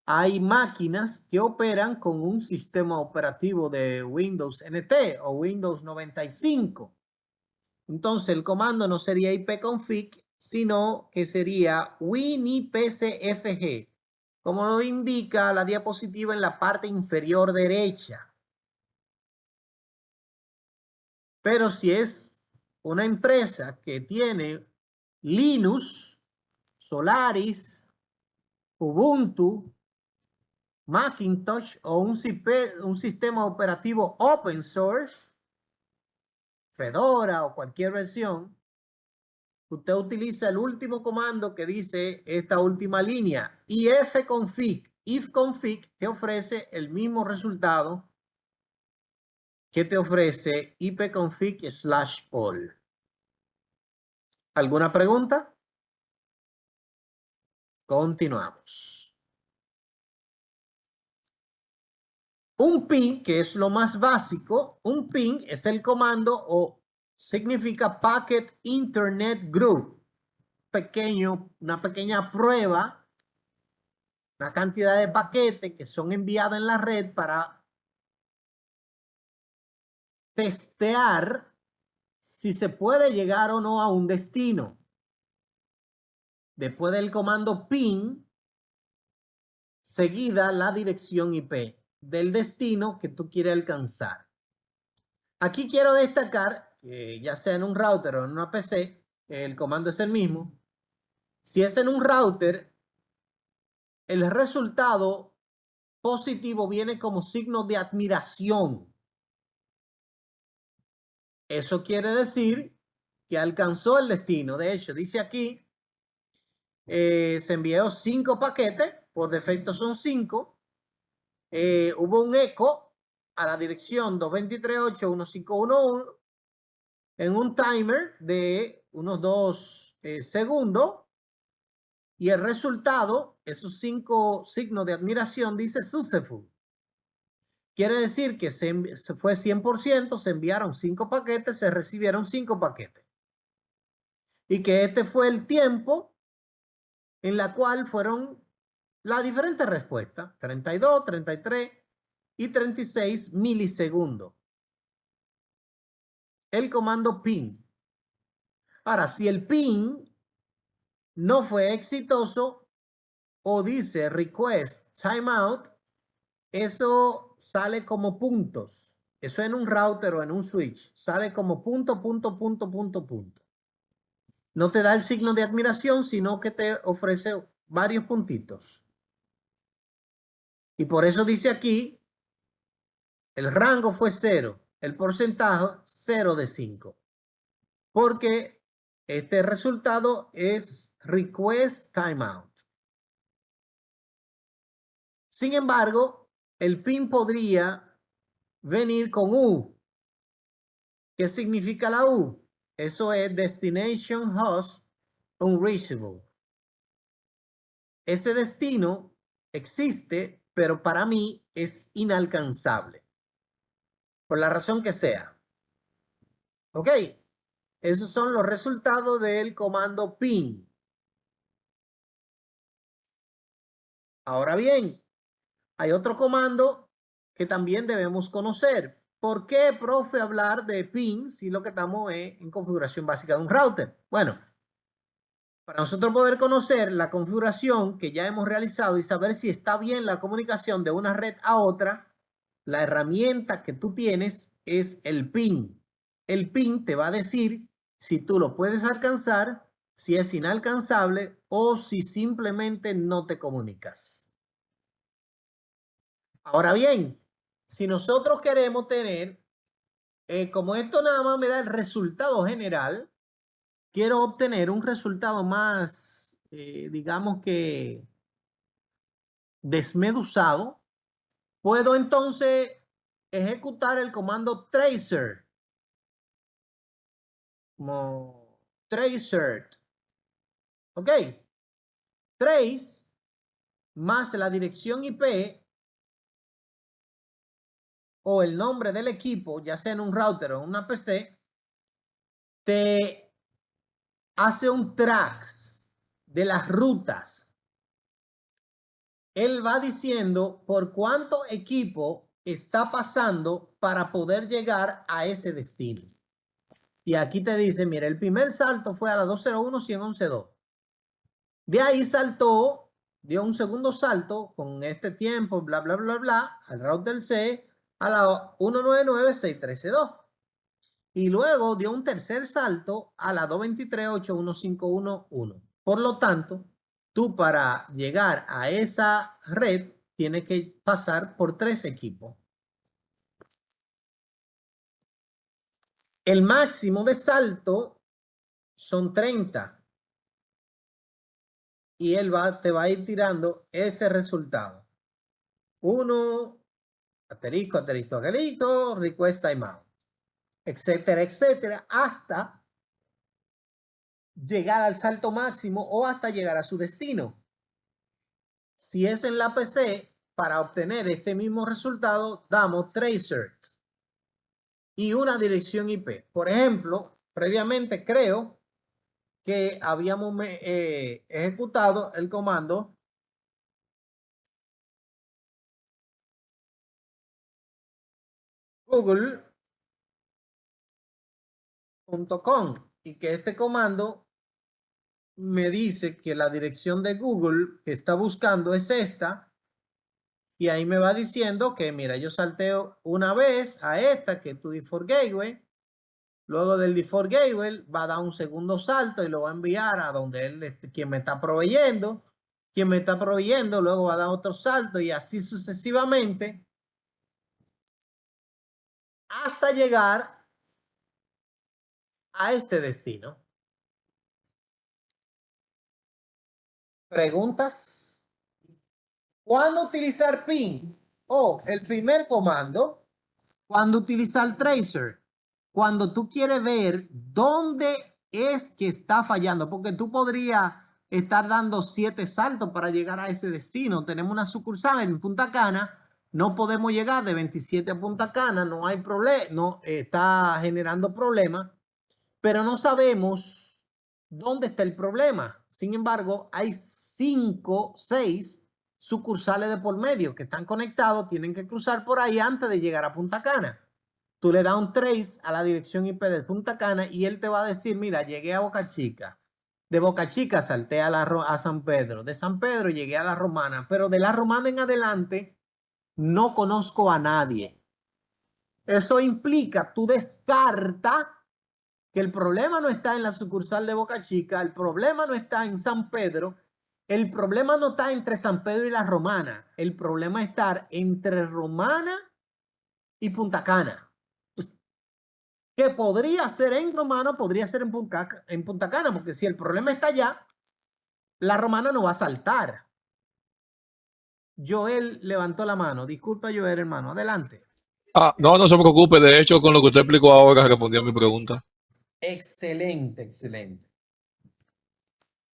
Hay máquinas que operan con un sistema operativo de Windows NT o Windows 95. Entonces el comando no sería ipconfig, sino que sería winipcfg, como lo indica la diapositiva en la parte inferior derecha. Pero si es una empresa que tiene Linux, Solaris, Ubuntu, Macintosh o un sistema operativo open source, Fedora o cualquier versión, usted utiliza el último comando que dice esta última línea, ifconfig. Ifconfig te ofrece el mismo resultado que te ofrece ipconfig/all. ¿Alguna pregunta? Continuamos. Un ping, que es lo más básico, un ping es el comando o significa Packet Internet Group. Una pequeña prueba, una cantidad de paquetes que son enviados en la red para testear si se puede llegar o no a un destino. Después del comando ping, seguida la dirección IP. del destino que tú quieres alcanzar. Aquí quiero destacar, ya sea en un router o en una PC, el comando es el mismo. Si es en un router, el resultado positivo viene como signo de admiración. Eso quiere decir que alcanzó el destino. De hecho, dice aquí, se envió 5 paquetes, por defecto son 5. Hubo un eco a la dirección 223.81511 en un timer de unos 2 segundos. Y el resultado, esos 5 signos de admiración, dice successful. Quiere decir que se fue 100%, se enviaron 5 paquetes, se recibieron 5 paquetes. Y que este fue el tiempo en la cual fueron las diferentes respuestas, 32, 33 y 36 milisegundos. El comando ping. Ahora, si el ping no fue exitoso o dice request timeout, eso sale como puntos. Eso en un router o en un switch sale como punto. No te da el signo de admiración, sino que te ofrece varios puntitos. Y por eso dice aquí, el rango fue 0, el porcentaje 0 de 5. Porque este resultado es request timeout. Sin embargo, el pin podría venir con U. ¿Qué significa la U? Eso es Destination Host Unreachable. Ese destino existe, pero para mí es inalcanzable. Por la razón que sea. ¿Ok? Esos son los resultados del comando ping. Ahora bien, hay otro comando que también debemos conocer. ¿Por qué, profe, hablar de ping si lo que estamos es en configuración básica de un router? Bueno, para nosotros poder conocer la configuración que ya hemos realizado y saber si está bien la comunicación de una red a otra, la herramienta que tú tienes es el ping. El ping te va a decir si tú lo puedes alcanzar, si es inalcanzable o si simplemente no te comunicas. Ahora bien, si nosotros queremos tener, como esto nada más me da el resultado general, quiero obtener un resultado más, digamos que desmeduzado, puedo entonces ejecutar el comando tracer. Como tracer. ¿Ok? Trace más la dirección IP o el nombre del equipo, ya sea en un router o en una PC, te hace un tracks de las rutas. Él va diciendo por cuánto equipo está pasando para poder llegar a ese destino. Y aquí te dice, mira, el primer salto fue a la 201.111.2. De ahí saltó, dio un segundo salto con este tiempo, bla, bla, bla, bla, al router C a la 199.613.2. Y luego dio un tercer salto a la 223.815.1.1. Por lo tanto, tú para llegar a esa red tienes que pasar por 3 equipos. El máximo de salto son 30. Y él te va a ir tirando este resultado. 1, asterisco, asterisco, asterisco, request timeout, etcétera, etcétera, hasta llegar al salto máximo o hasta llegar a su destino. Si es en la PC, para obtener este mismo resultado, damos tracer y una dirección IP. Por ejemplo, previamente creo que habíamos ejecutado el comando google.com y que este comando me dice que la dirección de Google que está buscando es esta Y ahí me va diciendo que, mira, yo salteo una vez a esta, que es tu default gateway. Luego del default gateway va a dar un segundo salto y lo va a enviar a donde él, quien me está proveyendo. Quien me está proveyendo luego va a dar otro salto y así sucesivamente hasta llegar a este destino. ¿Preguntas? ¿Cuándo utilizar ping? El primer comando. ¿Cuándo utilizar tracer? Cuando tú quieres ver dónde es que está fallando, porque tú podrías estar dando 7 saltos para llegar a ese destino. Tenemos una sucursal en Punta Cana, no podemos llegar de 27 a Punta Cana, no hay problema, no está generando problemas, pero no sabemos dónde está el problema. Sin embargo, hay 5, 6 sucursales de por medio que están conectados, tienen que cruzar por ahí antes de llegar a Punta Cana. Tú le das un trace a la dirección IP de Punta Cana y él te va a decir, mira, llegué a Boca Chica. De Boca Chica salté a San Pedro. De San Pedro llegué a La Romana. Pero de La Romana en adelante no conozco a nadie. Eso implica, tú descarta que el problema no está en la sucursal de Boca Chica, el problema no está en San Pedro, el problema no está entre San Pedro y La Romana, el problema está entre Romana y Punta Cana. Que podría ser en Romana, podría ser en Punta Cana, porque si el problema está allá, La Romana no va a saltar. Joel levantó la mano. Disculpa, Joel, hermano. Adelante. No, no se preocupe. De hecho, con lo que usted explicó ahora, respondió a mi pregunta. Excelente, excelente.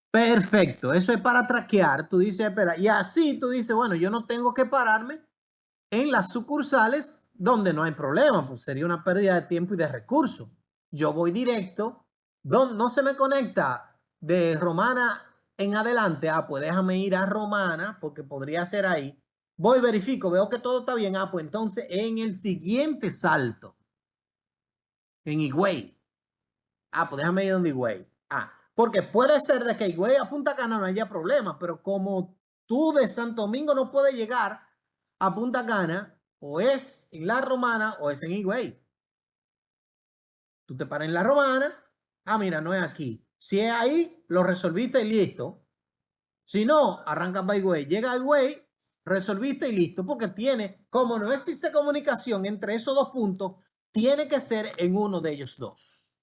Perfecto. Eso es para traquear. Tú dices, espera, y así tú dices, bueno, yo no tengo que pararme en las sucursales donde no hay problema, pues sería una pérdida de tiempo y de recursos. Yo voy directo, no se me conecta de Romana en adelante. Pues déjame ir a Romana porque podría ser ahí. Voy, verifico, veo que todo está bien. Pues entonces en el siguiente salto, en Higüey. Pues déjame ir donde Higüey. Porque puede ser de que Higüey a Punta Cana no haya problema, pero como tú de Santo Domingo no puedes llegar a Punta Cana, o es en La Romana o es en Higüey. Tú te paras en La Romana, mira, no es aquí. Si es ahí, lo resolviste y listo. Si no, arranca para Higüey. Llega a Higüey, resolviste y listo. Porque como no existe comunicación entre esos dos puntos, tiene que ser en uno de ellos dos.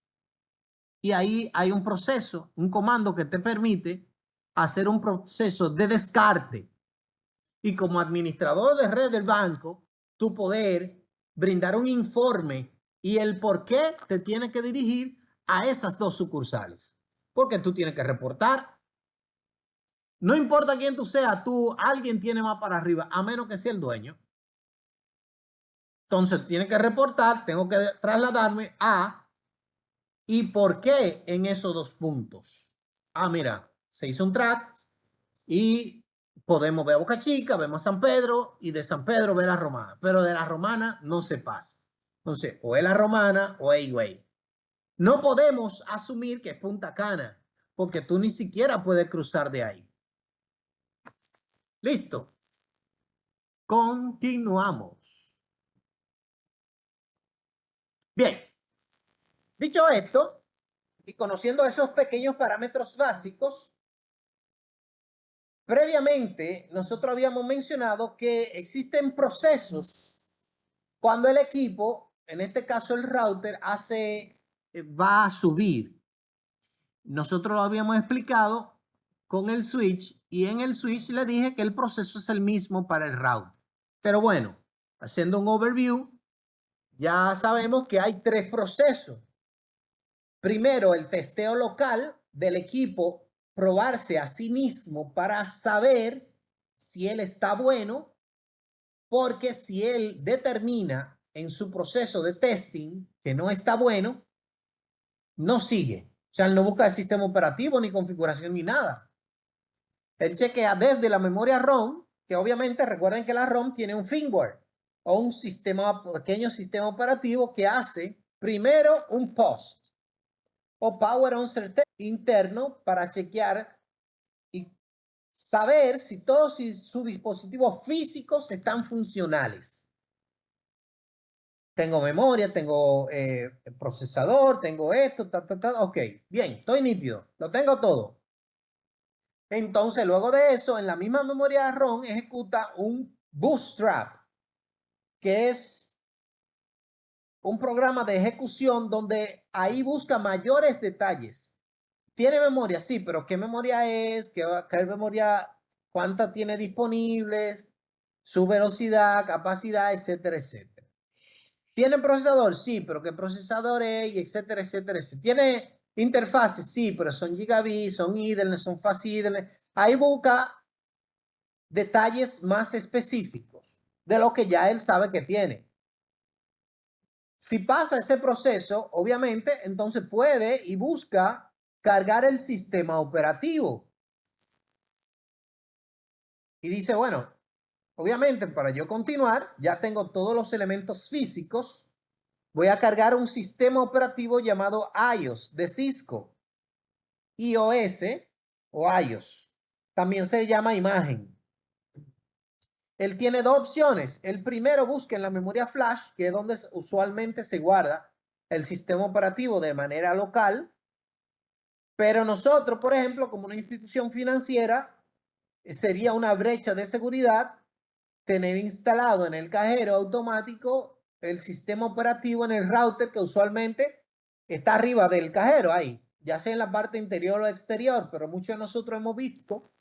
Y ahí hay un proceso, un comando que te permite hacer un proceso de descarte. Y como administrador de red del banco, tu poder brindar un informe y el por qué te tienes que dirigir a esas dos sucursales. Porque tú tienes que reportar. No importa quién tú seas, alguien tiene más para arriba, a menos que sea el dueño. Entonces, tienes que reportar, tengo que trasladarme a y por qué en esos dos puntos. Mira, se hizo un track y podemos ver a Boca Chica, vemos a San Pedro y de San Pedro ver a La Romana, pero de La Romana no se pasa. Entonces, o es La Romana o es Higüey. No podemos asumir que es Punta Cana, porque tú ni siquiera puedes cruzar de ahí. Listo. Continuamos. Bien. Dicho esto, y conociendo esos pequeños parámetros básicos, previamente nosotros habíamos mencionado que existen procesos cuando el equipo, en este caso el router, va a subir. Nosotros lo habíamos explicado con el switch y en el switch le dije que el proceso es el mismo para el router. Pero bueno, haciendo un overview, ya sabemos que hay 3 procesos. Primero, el testeo local del equipo, probarse a sí mismo para saber si él está bueno, porque si él determina en su proceso de testing que no está bueno, no sigue. O sea, él no busca el sistema operativo, ni configuración, ni nada. Él chequea desde la memoria ROM, que obviamente recuerden que la ROM tiene un firmware o un pequeño sistema operativo que hace primero un post o power on interno para chequear y saber si todos sus dispositivos físicos están funcionales. Tengo memoria, tengo procesador, tengo esto, ok, bien, estoy nítido, lo tengo todo. Entonces, luego de eso, en la misma memoria ROM ejecuta un bootstrap, que es un programa de ejecución donde ahí busca mayores detalles. ¿Tiene memoria? Sí, pero ¿qué memoria es? ¿Qué memoria? ¿Cuánta tiene disponibles? Su velocidad, capacidad, etcétera, etcétera. ¿Tiene procesador? Sí, pero ¿qué procesador es? Y etcétera, etcétera, etcétera. ¿Tiene interfaces? Sí, pero son gigabit, son Ethernet, son fast Ethernet. Ahí busca detalles más específicos de lo que ya él sabe que tiene. Si pasa ese proceso, obviamente, entonces puede y busca cargar el sistema operativo. Y dice, bueno, obviamente para yo continuar, ya tengo todos los elementos físicos. Voy a cargar un sistema operativo llamado iOS de Cisco. iOS o iOS. También se llama imagen. Él tiene dos opciones. El primero, busca en la memoria flash, que es donde usualmente se guarda el sistema operativo de manera local. Pero nosotros, por ejemplo, como una institución financiera, sería una brecha de seguridad tener instalado en el cajero automático el sistema operativo en el router que usualmente está arriba del cajero ahí, ya sea en la parte interior o exterior, pero muchos de nosotros hemos visto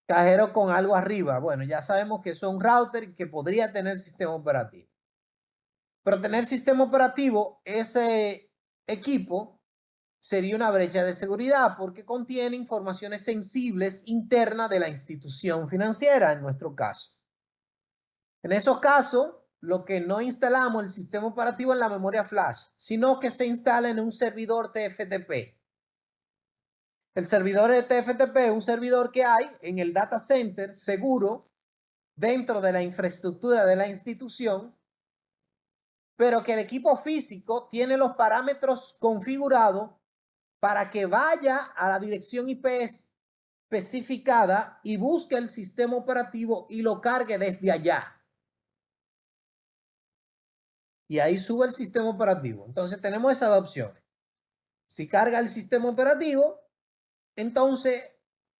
cajero con algo arriba. Bueno, ya sabemos que son router que podría tener sistema operativo. Pero tener sistema operativo, ese equipo sería una brecha de seguridad porque contiene informaciones sensibles internas de la institución financiera, en nuestro caso. En esos casos, lo que no instalamos el sistema operativo en la memoria flash, sino que se instala en un servidor TFTP. El servidor de TFTP es un servidor que hay en el data center seguro dentro de la infraestructura de la institución, pero que el equipo físico tiene los parámetros configurados para que vaya a la dirección IP especificada y busque el sistema operativo y lo cargue desde allá. Y ahí sube el sistema operativo. Entonces tenemos esas dos opciones. Si carga el sistema operativo, entonces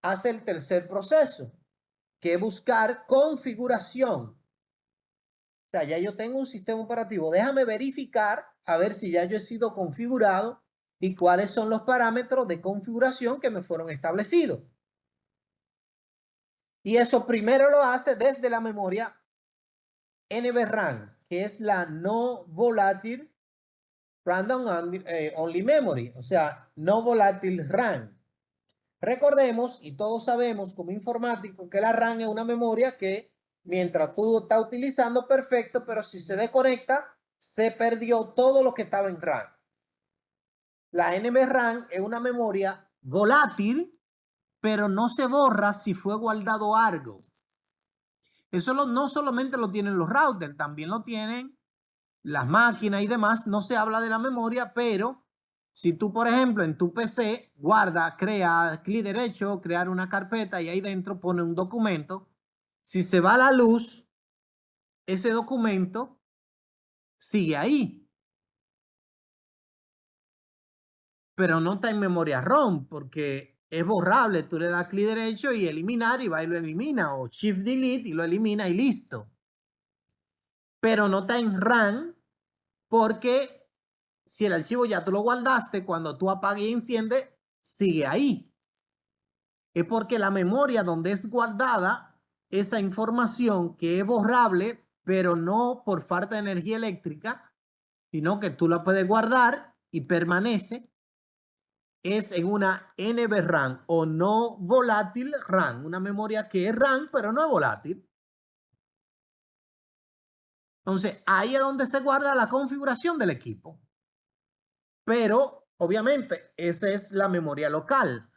hace el tercer proceso, que es buscar configuración. O sea, ya yo tengo un sistema operativo. Déjame verificar a ver si ya yo he sido configurado y cuáles son los parámetros de configuración que me fueron establecidos. Y eso primero lo hace desde la memoria NVRAM, que es la no volátil Random Only Memory, o sea, no volátil RAM. Recordemos, y todos sabemos como informáticos, que la RAM es una memoria que mientras tú estás utilizando, perfecto, pero si se desconecta, se perdió todo lo que estaba en RAM. La NVRAM es una memoria volátil, pero no se borra si fue guardado algo. Eso no solamente lo tienen los routers, también lo tienen las máquinas y demás. No se habla de la memoria, pero si tú, por ejemplo, en tu PC guarda, crea, clic derecho, crear una carpeta y ahí dentro pone un documento, si se va la luz, ese documento sigue ahí. Pero no está en memoria ROM porque es borrable. Tú le das clic derecho y eliminar y va y lo elimina, o Shift Delete y lo elimina y listo. Pero no está en RAM porque si el archivo ya tú lo guardaste, cuando tú apagas y enciendes, sigue ahí. Es porque la memoria donde es guardada esa información que es borrable, pero no por falta de energía eléctrica, sino que tú la puedes guardar y permanece, es en una NVRAM o no volátil RAM, una memoria que es RAM, pero no es volátil. Entonces, ahí es donde se guarda la configuración del equipo. Pero, obviamente, esa es la memoria local.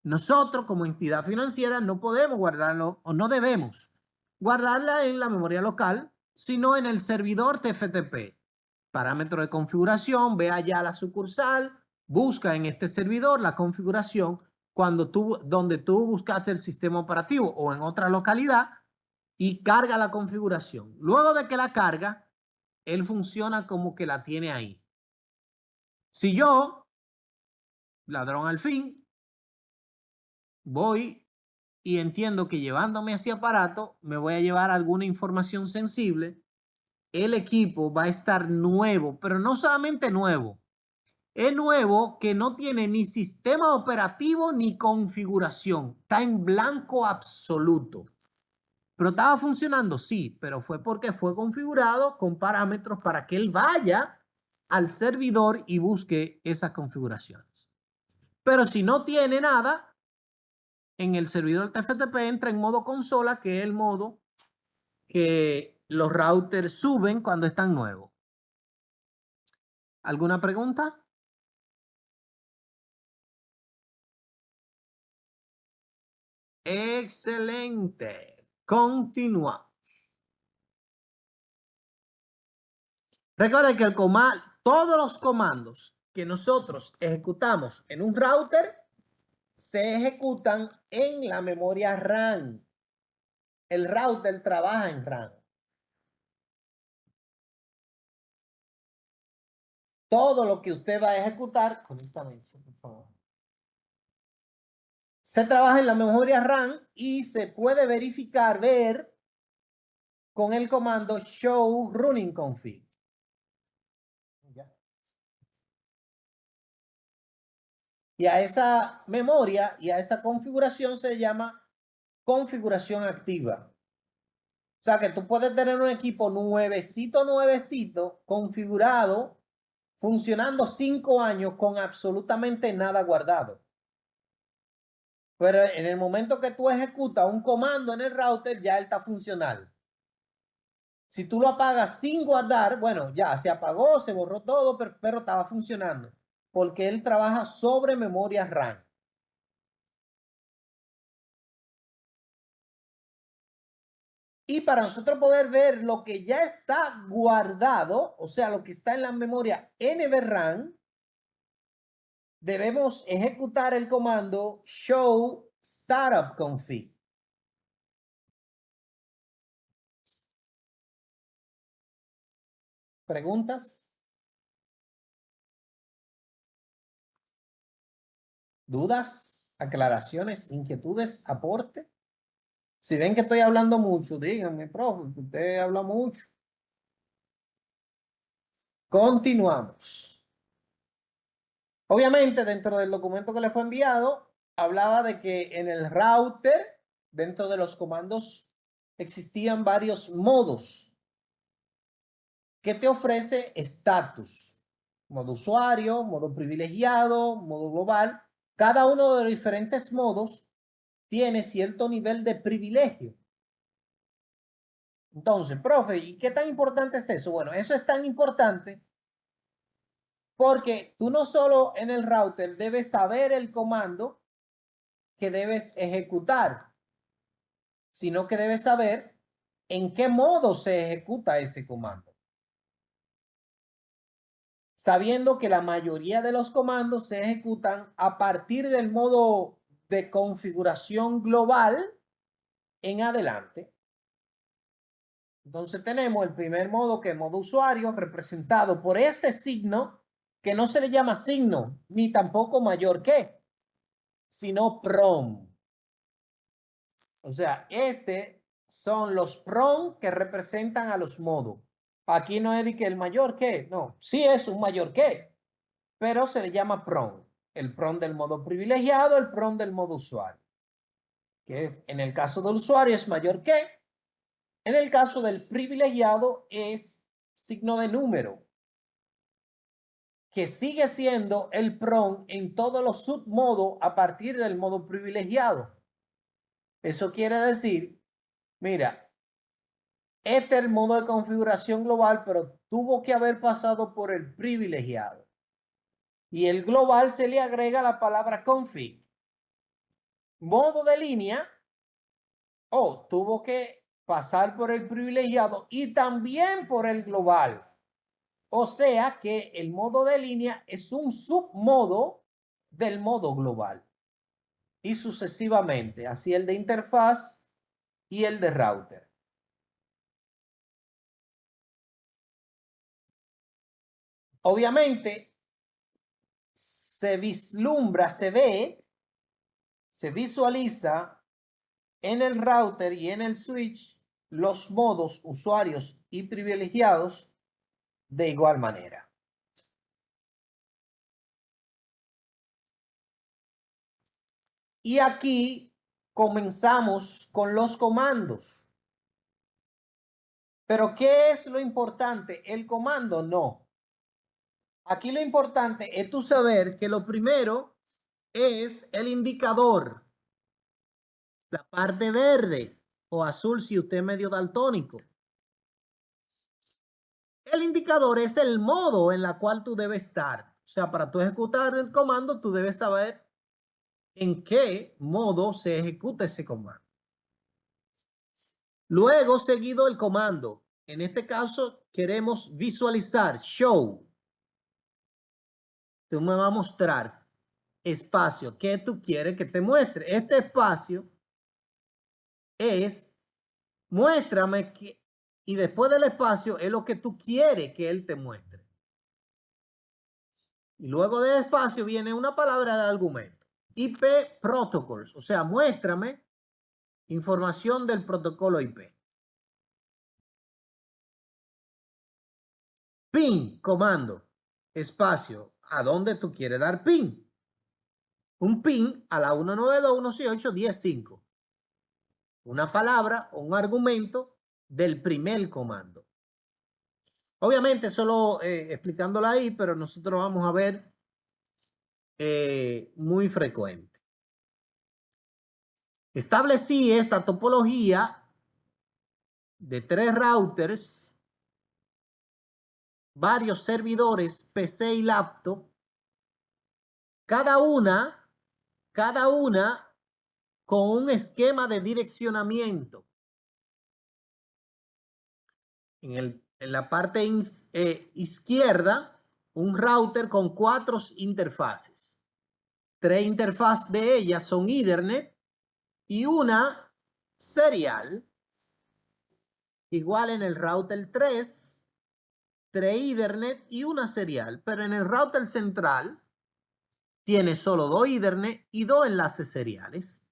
Nosotros, como entidad financiera, no podemos guardarlo o no debemos guardarla en la memoria local, sino en el servidor TFTP. Parámetro de configuración, ve allá a la sucursal, busca en este servidor la configuración donde tú buscaste el sistema operativo o en otra localidad y carga la configuración. Luego de que la carga, él funciona como que la tiene ahí. Si yo, ladrón al fin, voy y entiendo que llevándome a ese aparato me voy a llevar alguna información sensible, el equipo va a estar nuevo, pero no solamente nuevo. Es nuevo que no tiene ni sistema operativo ni configuración. Está en blanco absoluto. ¿Pero estaba funcionando? Sí, pero fue porque fue configurado con parámetros para que él vaya al servidor y busque esas configuraciones. Pero si no tiene nada, en el servidor TFTP entra en modo consola, que es el modo que los routers suben cuando están nuevos. ¿Alguna pregunta? Excelente. Continúa. Recuerda que todos los comandos que nosotros ejecutamos en un router se ejecutan en la memoria RAM. El router trabaja en RAM. Todo lo que usted va a ejecutar, conéctame eso, por favor. Se trabaja en la memoria RAM y se puede ver con el comando show running config. Y a esa memoria y a esa configuración se llama configuración activa. O sea que tú puedes tener un equipo nuevecito, configurado, funcionando 5 años con absolutamente nada guardado. Pero en el momento que tú ejecutas un comando en el router, ya él está funcional. Si tú lo apagas sin guardar, bueno, ya se apagó, se borró todo, pero estaba funcionando. Porque él trabaja sobre memoria RAM. Y para nosotros poder ver lo que ya está guardado, o sea, lo que está en la memoria NVRAM, debemos ejecutar el comando show startup config. ¿Preguntas? ¿Dudas? ¿Aclaraciones? ¿Inquietudes? ¿Aporte? Si ven que estoy hablando mucho, díganme, profe, que usted habla mucho. Continuamos. Obviamente, dentro del documento que le fue enviado, hablaba de que en el router, dentro de los comandos, existían varios modos que te ofrece estatus. Modo usuario, modo privilegiado, modo global. Cada uno de los diferentes modos tiene cierto nivel de privilegio. Entonces, profe, ¿y qué tan importante es eso? Bueno, eso es tan importante porque tú no solo en el router debes saber el comando que debes ejecutar, sino que debes saber en qué modo se ejecuta ese comando. Sabiendo que la mayoría de los comandos se ejecutan a partir del modo de configuración global en adelante. Entonces tenemos el primer modo, que es modo usuario, representado por este signo, que no se le llama signo, ni tampoco mayor que, sino prom. O sea, son los prom que representan a los modos. Aquí no es de que el mayor que, no, sí es un mayor que, pero se le llama prom. El prom del modo privilegiado, el prom del modo usuario. Que en el caso del usuario es mayor que, en el caso del privilegiado es signo de número, que sigue siendo el prom en todos los submodos a partir del modo privilegiado. Eso quiere decir, mira, este es el modo de configuración global, pero tuvo que haber pasado por el privilegiado. Y el global se le agrega la palabra config. Modo de línea, tuvo que pasar por el privilegiado y también por el global. O sea que el modo de línea es un submodo del modo global. y sucesivamente, así el de interfaz y el de router. Obviamente, se vislumbra, se visualiza en el router y en el switch los modos usuarios y privilegiados de igual manera. Y aquí comenzamos con los comandos. Pero ¿qué es lo importante? ¿El comando? No. Aquí lo importante es tú saber que lo primero es el indicador. La parte verde o azul si usted es medio daltónico. El indicador es el modo en la cual tú debes estar. O sea, para tú ejecutar el comando, tú debes saber en qué modo se ejecuta ese comando. Luego, seguido el comando. En este caso, queremos visualizar, show. Tú me vas a mostrar espacio que tú quieres que te muestre. Este espacio es, muéstrame que, y después del espacio es lo que tú quieres que él te muestre. Y luego del espacio viene una palabra de argumento. IP protocols, o sea, muéstrame información del protocolo IP. PIN, comando, espacio, ¿a dónde tú quieres dar PIN? Un PIN a la 192.168.10.5. Una palabra o un argumento del primer comando. Obviamente solo explicándola ahí, pero nosotros vamos a ver muy frecuente. Establecí esta topología de 3 routers, varios servidores, PC y laptop, cada una con un esquema de direccionamiento. En la parte izquierda, un router con 4 interfaces. 3 interfaces de ellas son Ethernet y una serial. Igual en el router 3 Ethernet y una serial. Pero en el router central tiene solo 2 Ethernet y 2 enlaces seriales.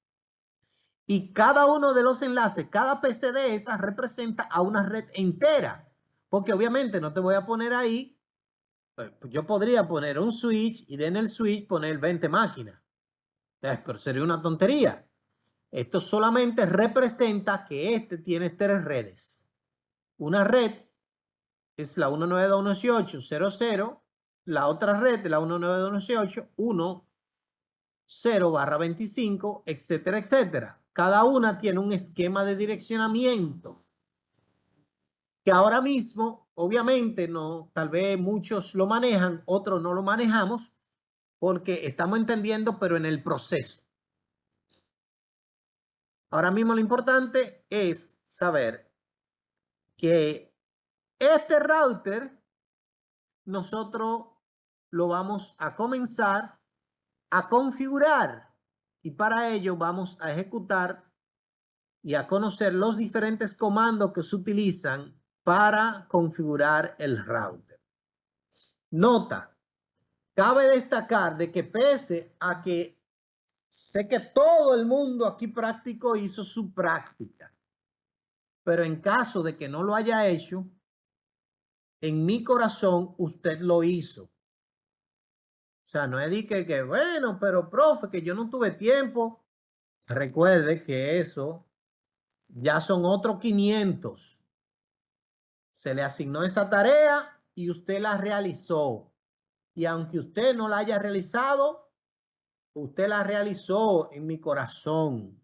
Y cada uno de los enlaces, cada PC de esas representa a una red entera. Porque obviamente no te voy a poner ahí, yo podría poner un switch y en el switch poner 20 máquinas. Pero sería una tontería. Esto solamente representa que este tiene 3 redes. Una red es la 192.168.0.0, la otra red es la 192.168.1.0/25, etcétera, etcétera. Cada una tiene un esquema de direccionamiento que ahora mismo, obviamente, no, tal vez muchos lo manejan, otros no lo manejamos porque estamos entendiendo, pero en el proceso. Ahora mismo lo importante es saber que este router nosotros lo vamos a comenzar a configurar y para ello vamos a ejecutar y a conocer los diferentes comandos que se utilizan para configurar el router. Nota, cabe destacar de que pese a que sé que todo el mundo aquí práctico hizo su práctica, pero en caso de que no lo haya hecho, en mi corazón usted lo hizo. O sea, no es de que bueno, pero profe, que yo no tuve tiempo. Recuerde que eso ya son otros 500. Se le asignó esa tarea y usted la realizó. Y aunque usted no la haya realizado, usted la realizó en mi corazón.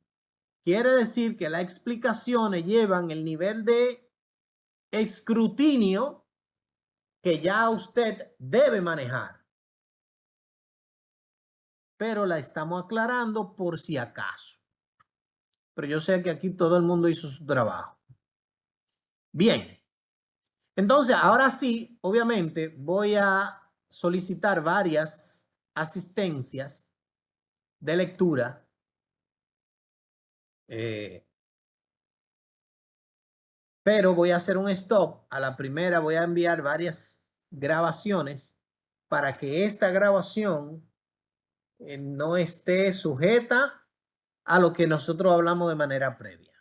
Quiere decir que las explicaciones llevan el nivel de escrutinio que ya usted debe manejar. Pero la estamos aclarando por si acaso. Pero yo sé que aquí todo el mundo hizo su trabajo. Bien. Entonces, ahora sí, obviamente, voy a solicitar varias asistencias de lectura Pero voy a hacer un stop. A la primera voy a enviar varias grabaciones para que esta grabación no esté sujeta a lo que nosotros hablamos de manera previa.